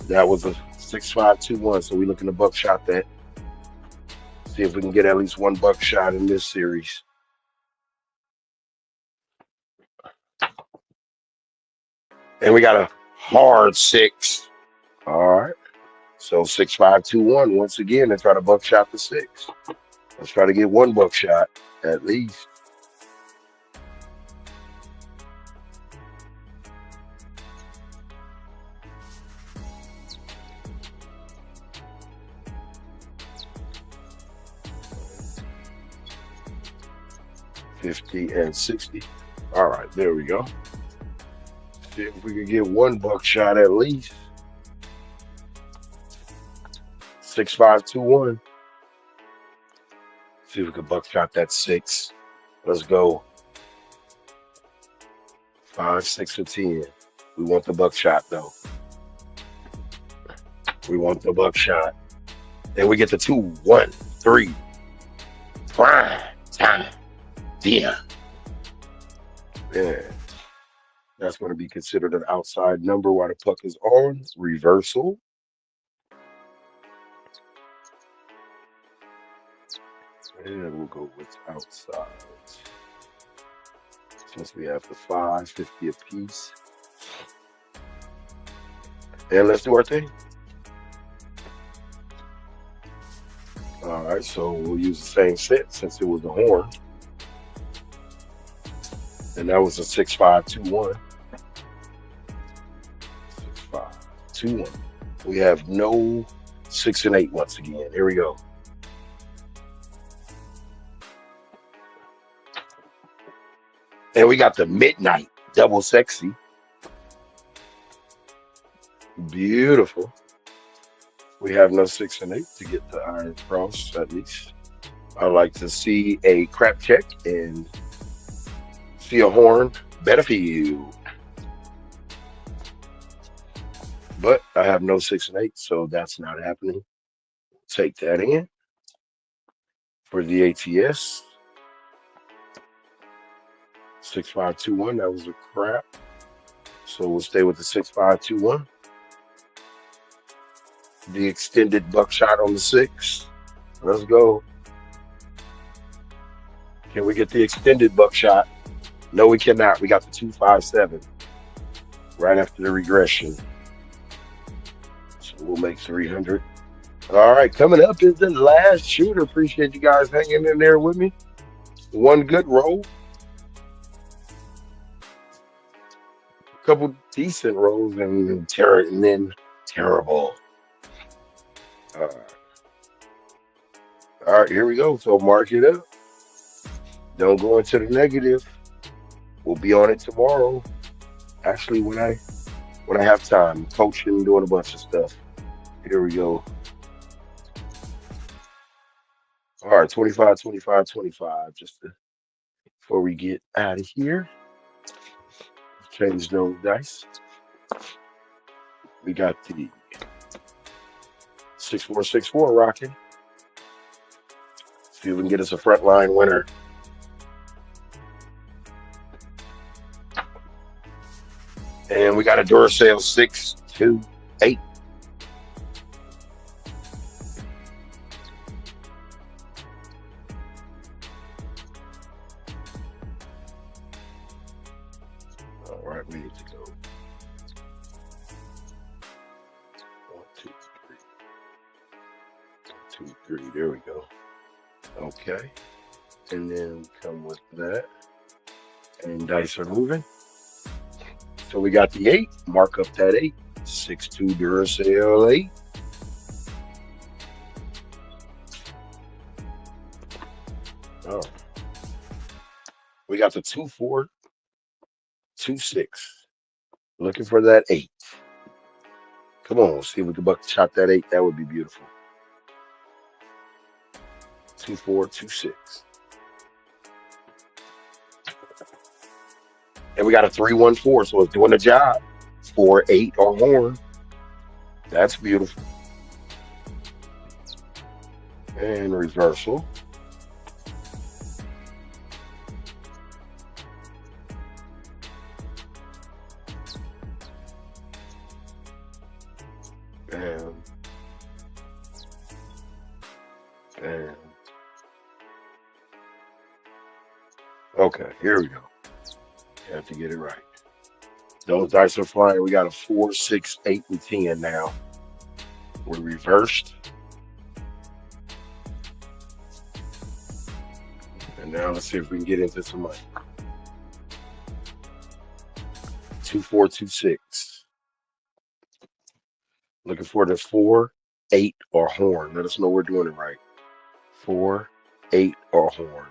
That was a 6 5 2 1. So we're looking to buckshot that. See if we can get at least one buckshot in this series. And we got a hard 6. All right. So 6 5 2 1 once again and try to buckshot the 6. Let's try to get one buckshot at least. $50 and $60. All right, there we go. See if we can get one buckshot at least. 6 5 2 1. See if we can buckshot that 6. Let's go. 5 6 or 10. We want the buckshot though. We want the buckshot. And we get the 2 1 3. Prime time. Yeah. That's going to be considered an outside number while the puck is on. Reversal. And we'll go with outside. Since we have the 5, 50 apiece. And let's do our thing. All right, so we'll use the same set since it was the horn. And that was a 6 5 2 1. 6 5 2 1. We have no 6 and 8 once again. Here we go. And we got the midnight double sexy. Beautiful. We have no 6 and 8 to get the iron cross at least. I like to see a crap check and see a horn Benefield. But I have no 6 and 8, so that's not happening. Take that in for the ATS. 6521, that was a crap. So we'll stay with the 6521. The extended buckshot on the 6. Let's go. Can we get the extended buckshot? No, we cannot. We got the 257 right after the regression. So we'll make 300. All right, coming up is the last shooter. Appreciate you guys hanging in there with me. One good roll. A couple decent rolls and then terrible. All right, here we go. So mark it up. Don't go into the negative. We'll be on it tomorrow. Actually, when I have time, coaching, doing a bunch of stuff. Here we go. All right, 25, 25, 25. Just before we get out of here, change those dice. We got the 6464 rocking. See if we can get us a frontline winner. And we got a Duracell 628. All right, we need to go. 1, 2, 3. 1, 2, 3. There we go. Okay. And then come with that. And dice are moving. So we got the 8. Mark up that 8. 6-2 Duracell 8. Oh. We got the 2-4, 2-6. Looking for that 8. Come on, see if we can buckshot that 8. That would be beautiful. 2-4, 2-6. And we got a 3-1-4, so it's doing the job. 4-8 or horn. That's beautiful. And reversal. And okay, here we go. Have to get it right. Those dice are flying. We got a 4, 6, 8, and 10 now. We're reversed. And now let's see if we can get into some money. 2, 4, 2, 6. Looking for the 4, 8, or horn. Let us know we're doing it right. 4, 8, or horn.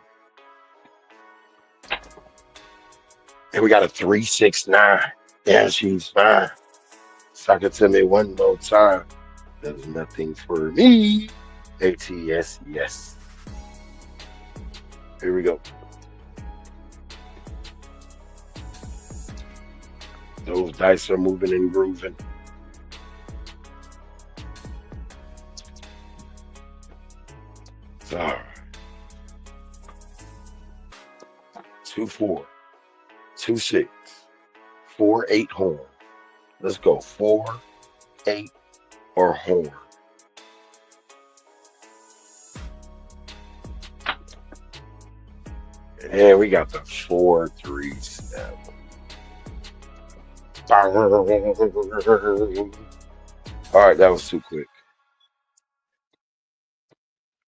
And we got a 3, 6, 9. Yeah, she's fine. Suck it to me one more time. There's nothing for me. ATS, yes. Here we go. Those dice are moving and grooving. All right. 2, 4, 2, 6, 4, 8 horn. Let's go. 4, 8, or horn. And we got the 4, 3, 7. All right, that was too quick.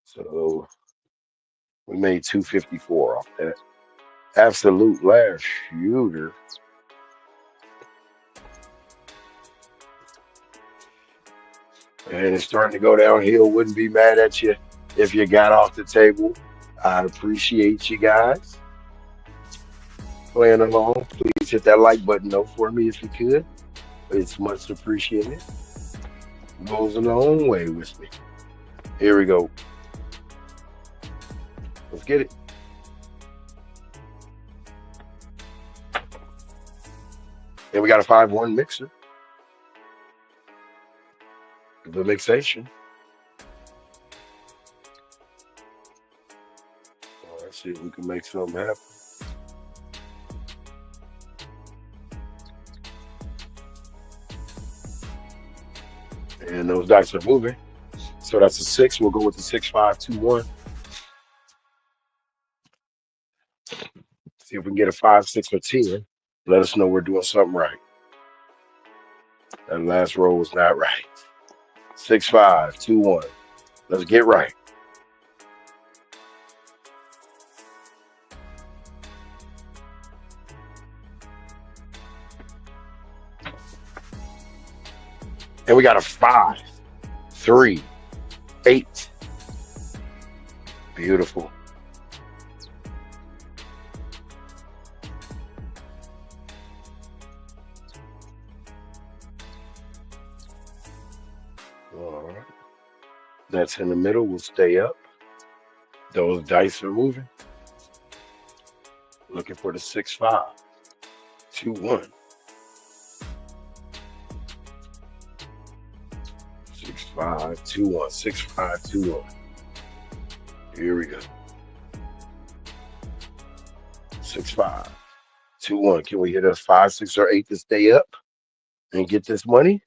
So we made 254 off that. Absolute last shooter. And it's starting to go downhill. Wouldn't be mad at you if you got off the table. I appreciate you guys playing along. Please hit that like button though for me if you could. It's much appreciated. Goes a long way with me. Here we go. Let's get it. And we got a 5-1 mixer. The mixation. Let's see if we can make something happen. And those dice are moving. So that's a 6. We'll go with the 6, 5, 2, 1. See if we can get a 5, 6, or 10. Let us know we're doing something right. That last roll was not right. 6, 5, 2, 1. Let's get right. And we got a 5, 3, 8. Beautiful. All right. That's in the middle. We'll stay up. Those dice are moving. Looking for the 6, 5, 2, 1. 6, 5, 2, 1. 6, 5, 2, 1. Here we go. 6, 5, 2, 1. Can we hit a 5, 6, or 8 to stay up and get this money?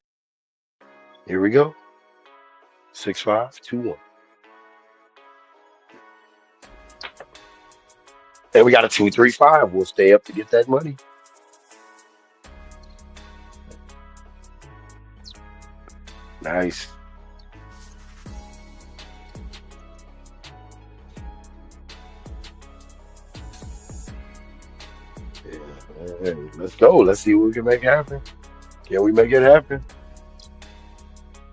Here we go. 6, 5, 2, 1. And we got a 2, 3, 5. We'll stay up to get that money. Nice. Hey, let's go. Let's see what we can make happen. Can we make it happen?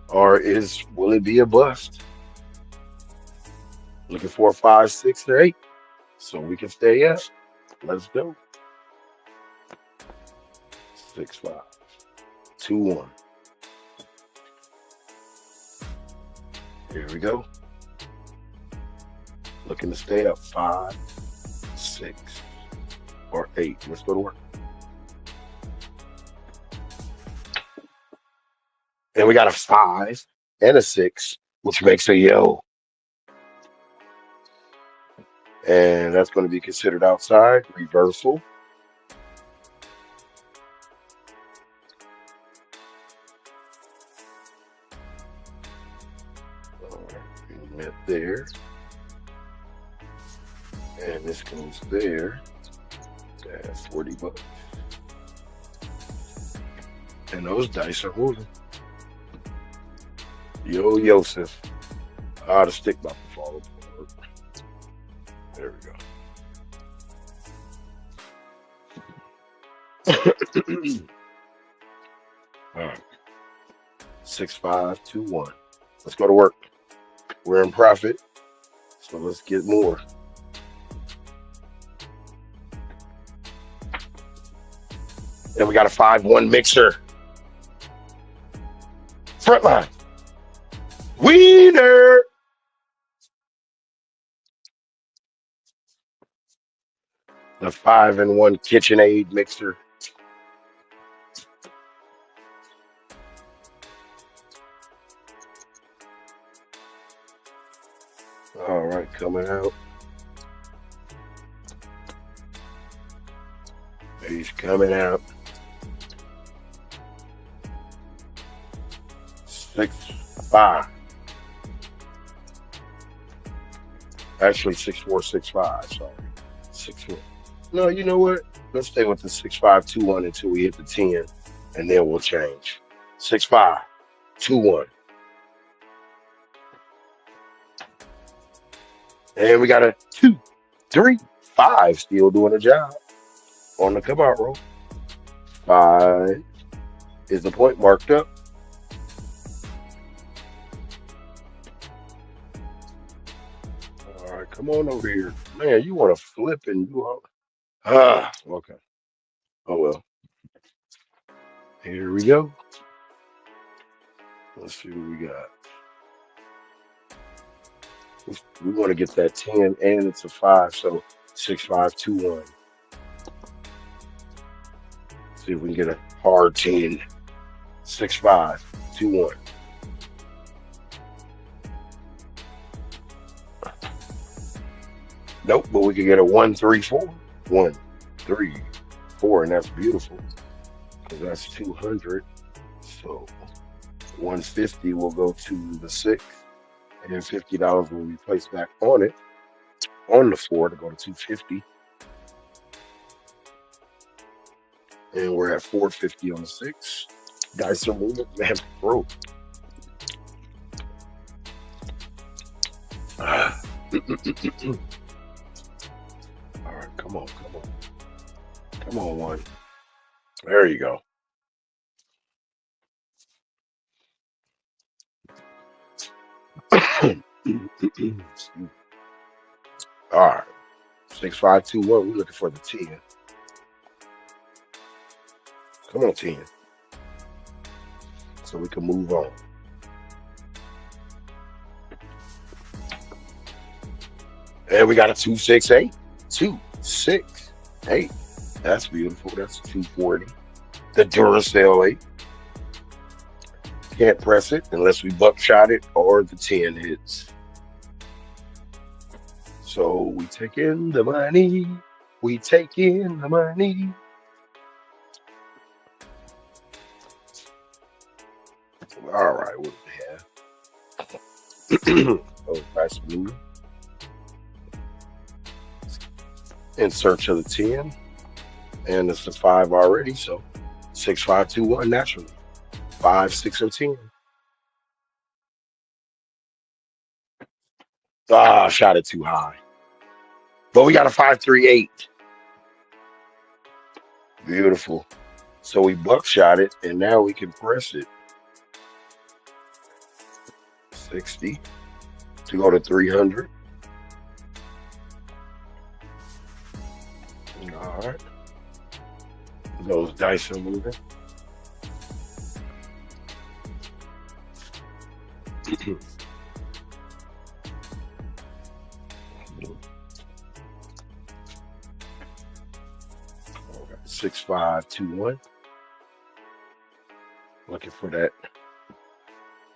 Or will it be a bust? Looking for a 5, 6, or 8. So we can stay up. Let's go. 6, 5, 2, 1. Here we go. Looking to stay up. 5, 6, or 8. Let's go to work. And we got a 5 and a 6, which makes a yo. And that's going to be considered outside. Reversal. All right, we met there. And this goes there. That's 40 bucks. And those dice are moving. Yo, Yosef. The stick about to fall apart. There we go. All right. 6, 5, 2, 1. Let's go to work. We're in profit. So let's get more. And we got a 5-1 mixer. Frontline. Wiener. The 5-1 KitchenAid mixer. All right, coming out. He's coming out. 6, 5. Actually, 6, 4, 6, 5. Sorry, 6, 4. No, you know what? Let's stay with the 6, 5, 2, 1 until we hit the 10, and then we'll change. 6, 5, 2, 1. And we got a 2, 3, 5 still doing a job on the come out roll. 5 is the point marked up. All right, come on over here. Man, you want to flip and you are. Okay. Oh, well. Here we go. Let's see what we got. We want to get that 10, and it's a 5, so 6, 5, 2, 1. See if we can get a hard 10. 6, 5, 2, 1. Nope, but we could get a 1, 3, 4. 1, 3, 4, and that's beautiful because that's 200. So 150 will go to the 6, and then $50 will be placed back on it, on the 4 to go to 250. And we're at 450 on the 6. Dice are moving, man, bro. All right, come on. Come on, 1. There you go. All right. 6, 5, 2, 1. We're looking for the 10. Come on, 10. So we can move on. And we got a 2, 6, 8. 2, 6, 8. That's beautiful. That's 240. The Duracell 8. Can't press it unless we buckshot it or the 10 hits. So we take in the money. We take in the money. All right, what do we have? Oh, nice blue. In search of the 10. And it's the 5 already, so 6, 5, 2, 1 naturally. 5, 6, or 10. Ah, shot it too high. But we got a 5, 3, 8. Beautiful. So we buckshot it, and now we can press it. 60 to go to 300. All right. Those dice are moving. Okay. 6, 5, 2, 1. Looking for that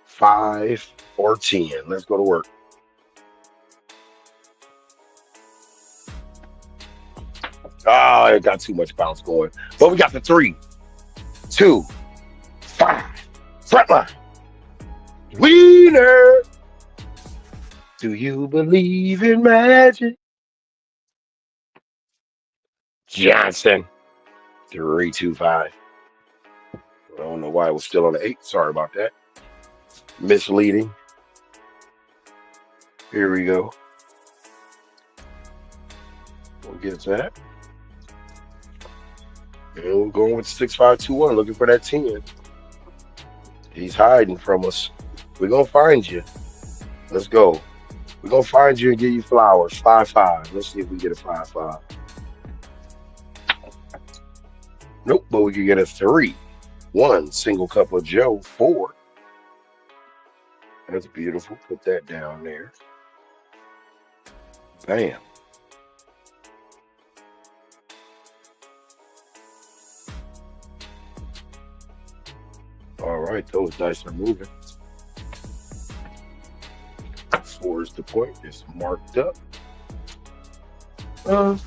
5 or 10. Let's go to work. Oh, it got too much bounce going. But we got the 3, 2, 5. Frontline. Wiener. Do you believe in magic? Johnson. 3, 2, 5. I don't know why it was still on the 8. Sorry about that. Misleading. Here we go. We'll get that. And we're going with 6, 5, 2, 1, looking for that 10. He's hiding from us. We're going to find you. Let's go. We're going to find you and give you flowers. 5, 5. Let's see if we get a 5, 5. Nope, but we could get a 3. 1, single cup of Joe. 4. That's beautiful. Put that down there. Bam. All right, those dice are moving. 4 is the point. It's marked up. All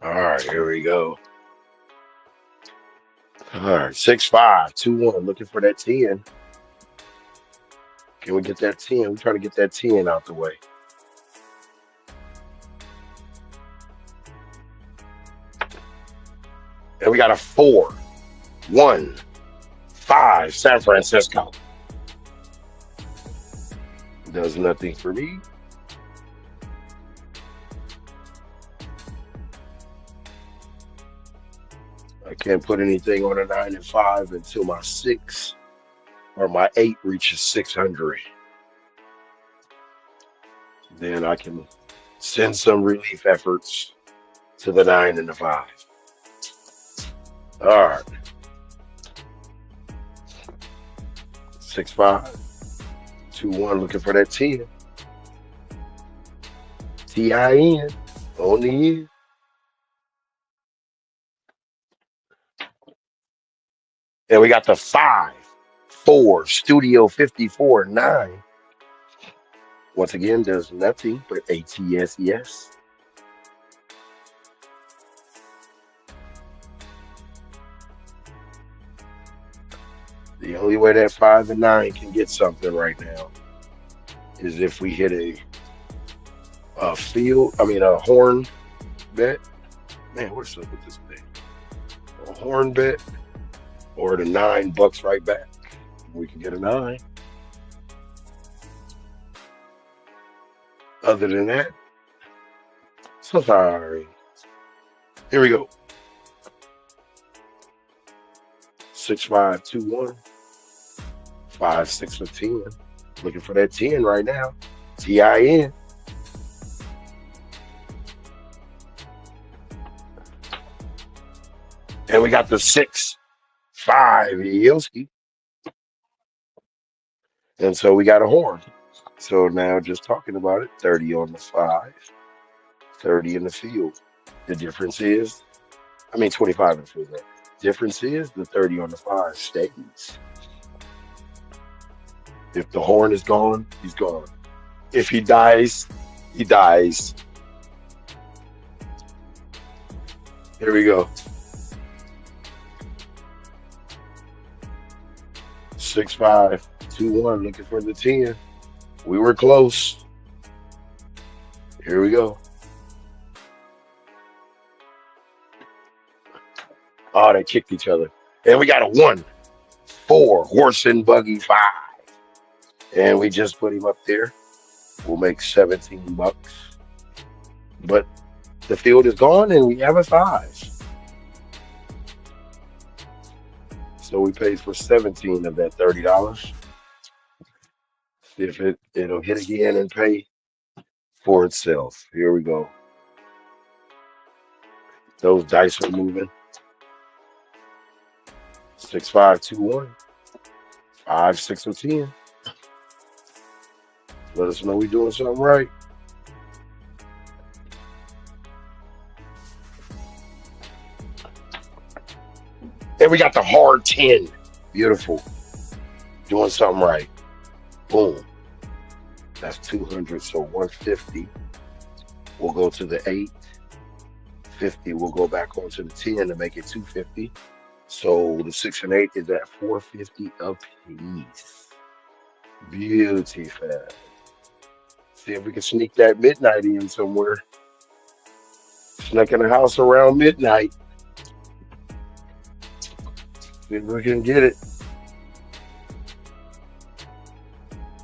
right, here we go. All right, 6, 5, 2, 1. Looking for that 10. Can we get that 10? We're trying to get that 10 out the way. And we got a 4, 1, 5, San Francisco. Does nothing for me. I can't put anything on a 9 and 5 until my 6 or my 8 reaches 600. Then I can send some relief efforts to the 9 and the 5. All right. 6, 5, 2, 1, looking for that 10. TIN on the end. And we got the 5, 4, Studio 54, 9. Once again, there's nothing but ATS, yes. The only way that 5 and 9 can get something right now is if we hit a horn bet. Man, what's up with this thing? A horn bet or the $9 right back. We can get a 9. Other than that, so sorry. Here we go. 6, 5, 2, 1. 5, 6, or 10. Looking for that 10 right now. TIN. And we got the 6, 5, Yoski. And so we got a horn. So now just talking about it, 30 on the 5, 30 in the field. The difference is, 25 in the field. Right? Difference is the 30 on the 5 stays. If the horn is gone, he's gone. If he dies, he dies. Here we go. 6, 5, 2, 1. Looking for the 10. We were close. Here we go. Oh, they kicked each other. And we got a 1, 4, horse and buggy 5. And we just put him up there. We'll make $17. But the field is gone and we have a 5. So we paid for 17 of that $30. See if it'll hit again and pay for itself. Here we go. Those dice are moving. 6, 5, 2, 1. 5, 6, or 10. Let us know we're doing something right. And we got the hard 10. Beautiful. Doing something right. Boom. That's 200, so 150. We'll go to the 8. 50, we'll go back onto the 10 to make it 250. So the 6 and 8 is at 450 apiece. Beautiful. See if we can sneak that midnight in somewhere. Snuck in the house around midnight. See if we can get it.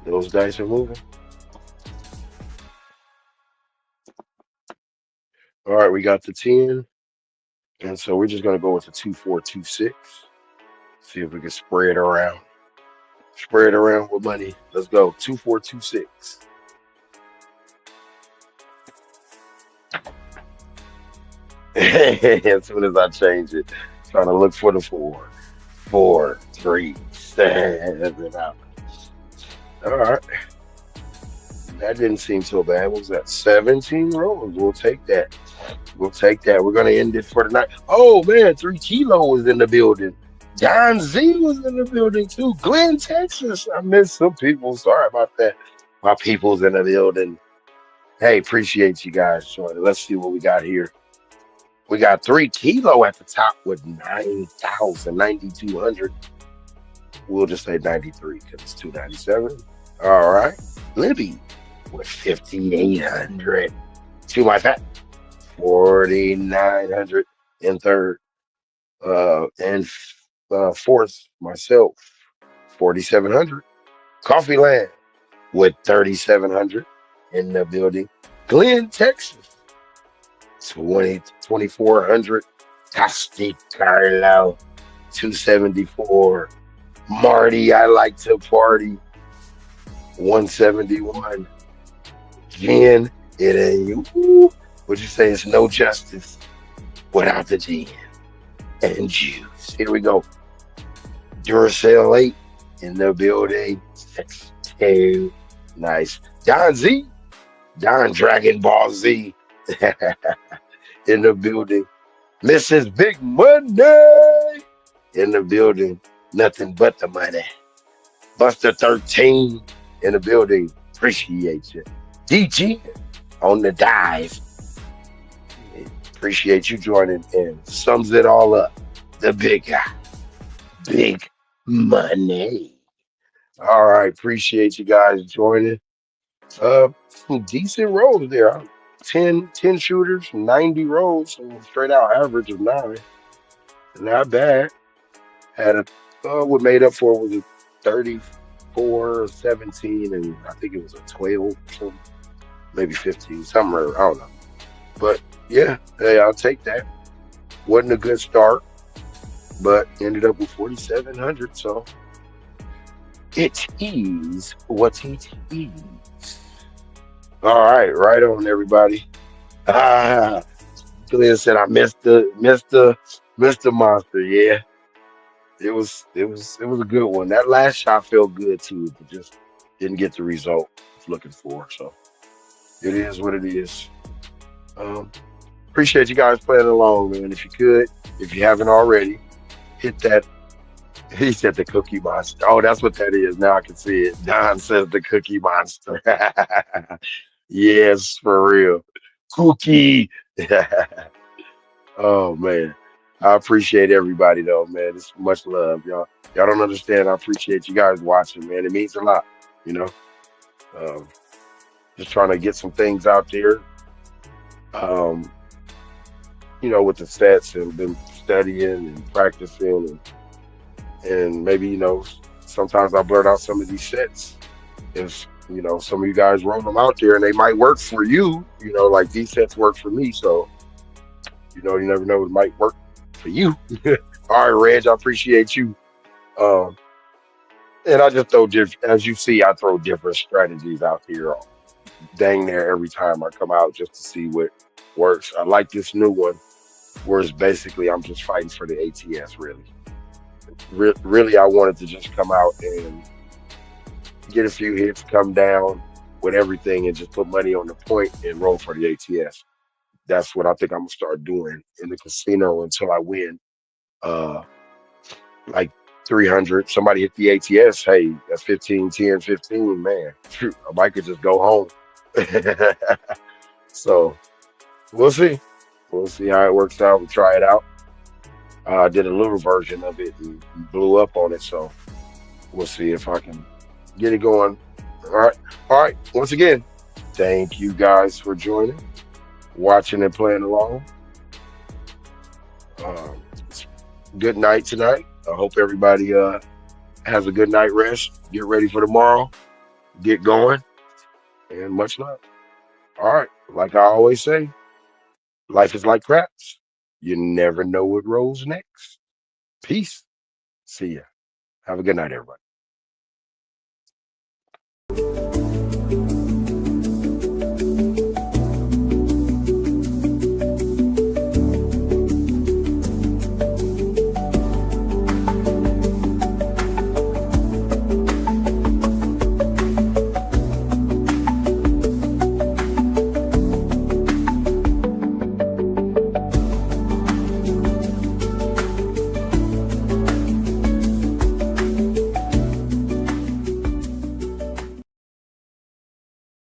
Those dice are moving. All right, we got the 10. And so we're just going to go with the 2, 4, 2, 6. See if we can spread it around. Spread it around with money. Let's go. 2, 4, 2, 6. As soon as I change it, trying to look for the 4. 4, 3, 7 out. All right. That didn't seem so bad. What was that? 17 rolls. We'll take that. We'll take that. We're going to end it for tonight. Oh, man. 3 Kilo was in the building. John Z was in the building, too. Glenn, Texas. I missed some people. Sorry about that. My people's in the building. Hey, appreciate you guys joining. Let's see what we got here. We got 3 Kilo at the top with 9,000, 9,200. We'll just say 93 because it's 297. All right. Libby with 5,800. To my fat, 4,900 in third. And fourth, myself, 4,700. Coffee Land with 3,700 in the building. Glenn, Texas, 2,400. Tosti Carlo, 274. Marty, I like to party, 171. Gin, it ain't. Would you say it's no justice without the gin and juice? Here we go. Duracell 8 in the building. 6-2. Nice. Don Z. Don Dragon Ball Z. In the building. Mrs. Big Money in the building. Nothing but the money. Buster 13 in the building. Appreciate you. DG on the dive. Appreciate you joining in. Sums it all up. The big guy. Big money. All right. Appreciate you guys joining. Some decent rolls there. 10 shooters, 90 rolls, so straight out average of 9. Not bad. Had a what made up for was a 34, 17, and I think it was a 12 or something, maybe 15, somewhere. I don't know. But yeah, hey, I'll take that. Wasn't a good start, but ended up with 4,700. So it is what it is. All right on everybody. Ah, Glenn said I missed the monster. Yeah, it was a good one. That last shot felt good too, but just didn't get the result I was looking for. So it is what it is. Um, Appreciate you guys playing along, man. If you could, if you haven't already, hit that. He said the Cookie Monster. Oh, that's what that is. Now I can see it. Don says the Cookie Monster. Yes, for real. Cookie. Oh man. I appreciate everybody though, man. It's much love, y'all. Y'all don't understand. I appreciate you guys watching, man. It means a lot, you know. Um, just trying to get some things out there. Um, with the sets and been studying and practicing and maybe, sometimes I blurt out some of these sets. If, some of you guys roll them out there and they might work for you, like these sets work for me. So, you never know, it might work for you. All right, Reg, I appreciate you. Um, and I just throw as you see, I throw different strategies out here, dang near every time I come out just to see what works. I like this new one, where it's basically I'm just fighting for the ATS. Really, really, I wanted to just come out and get a few hits, come down with everything, and just put money on the point and roll for the ATS. That's what I think I'm gonna start doing in the casino until I win. Like 300. Somebody hit the ATS. Hey, that's 15, 10, 15. Man, shoot, I might could just go home. So we'll see. We'll see how it works out. We'll try it out. I did a little version of it and blew up on it. So we'll see if I can get it going. All right. All right. Once again, thank you guys for joining, watching, and playing along. Um, Good night tonight. I hope everybody has a good night rest. Get ready for tomorrow. Get going. And much love. All right. Like I always say, life is like craps. You never know what rolls next. Peace. See ya. Have a good night, everybody.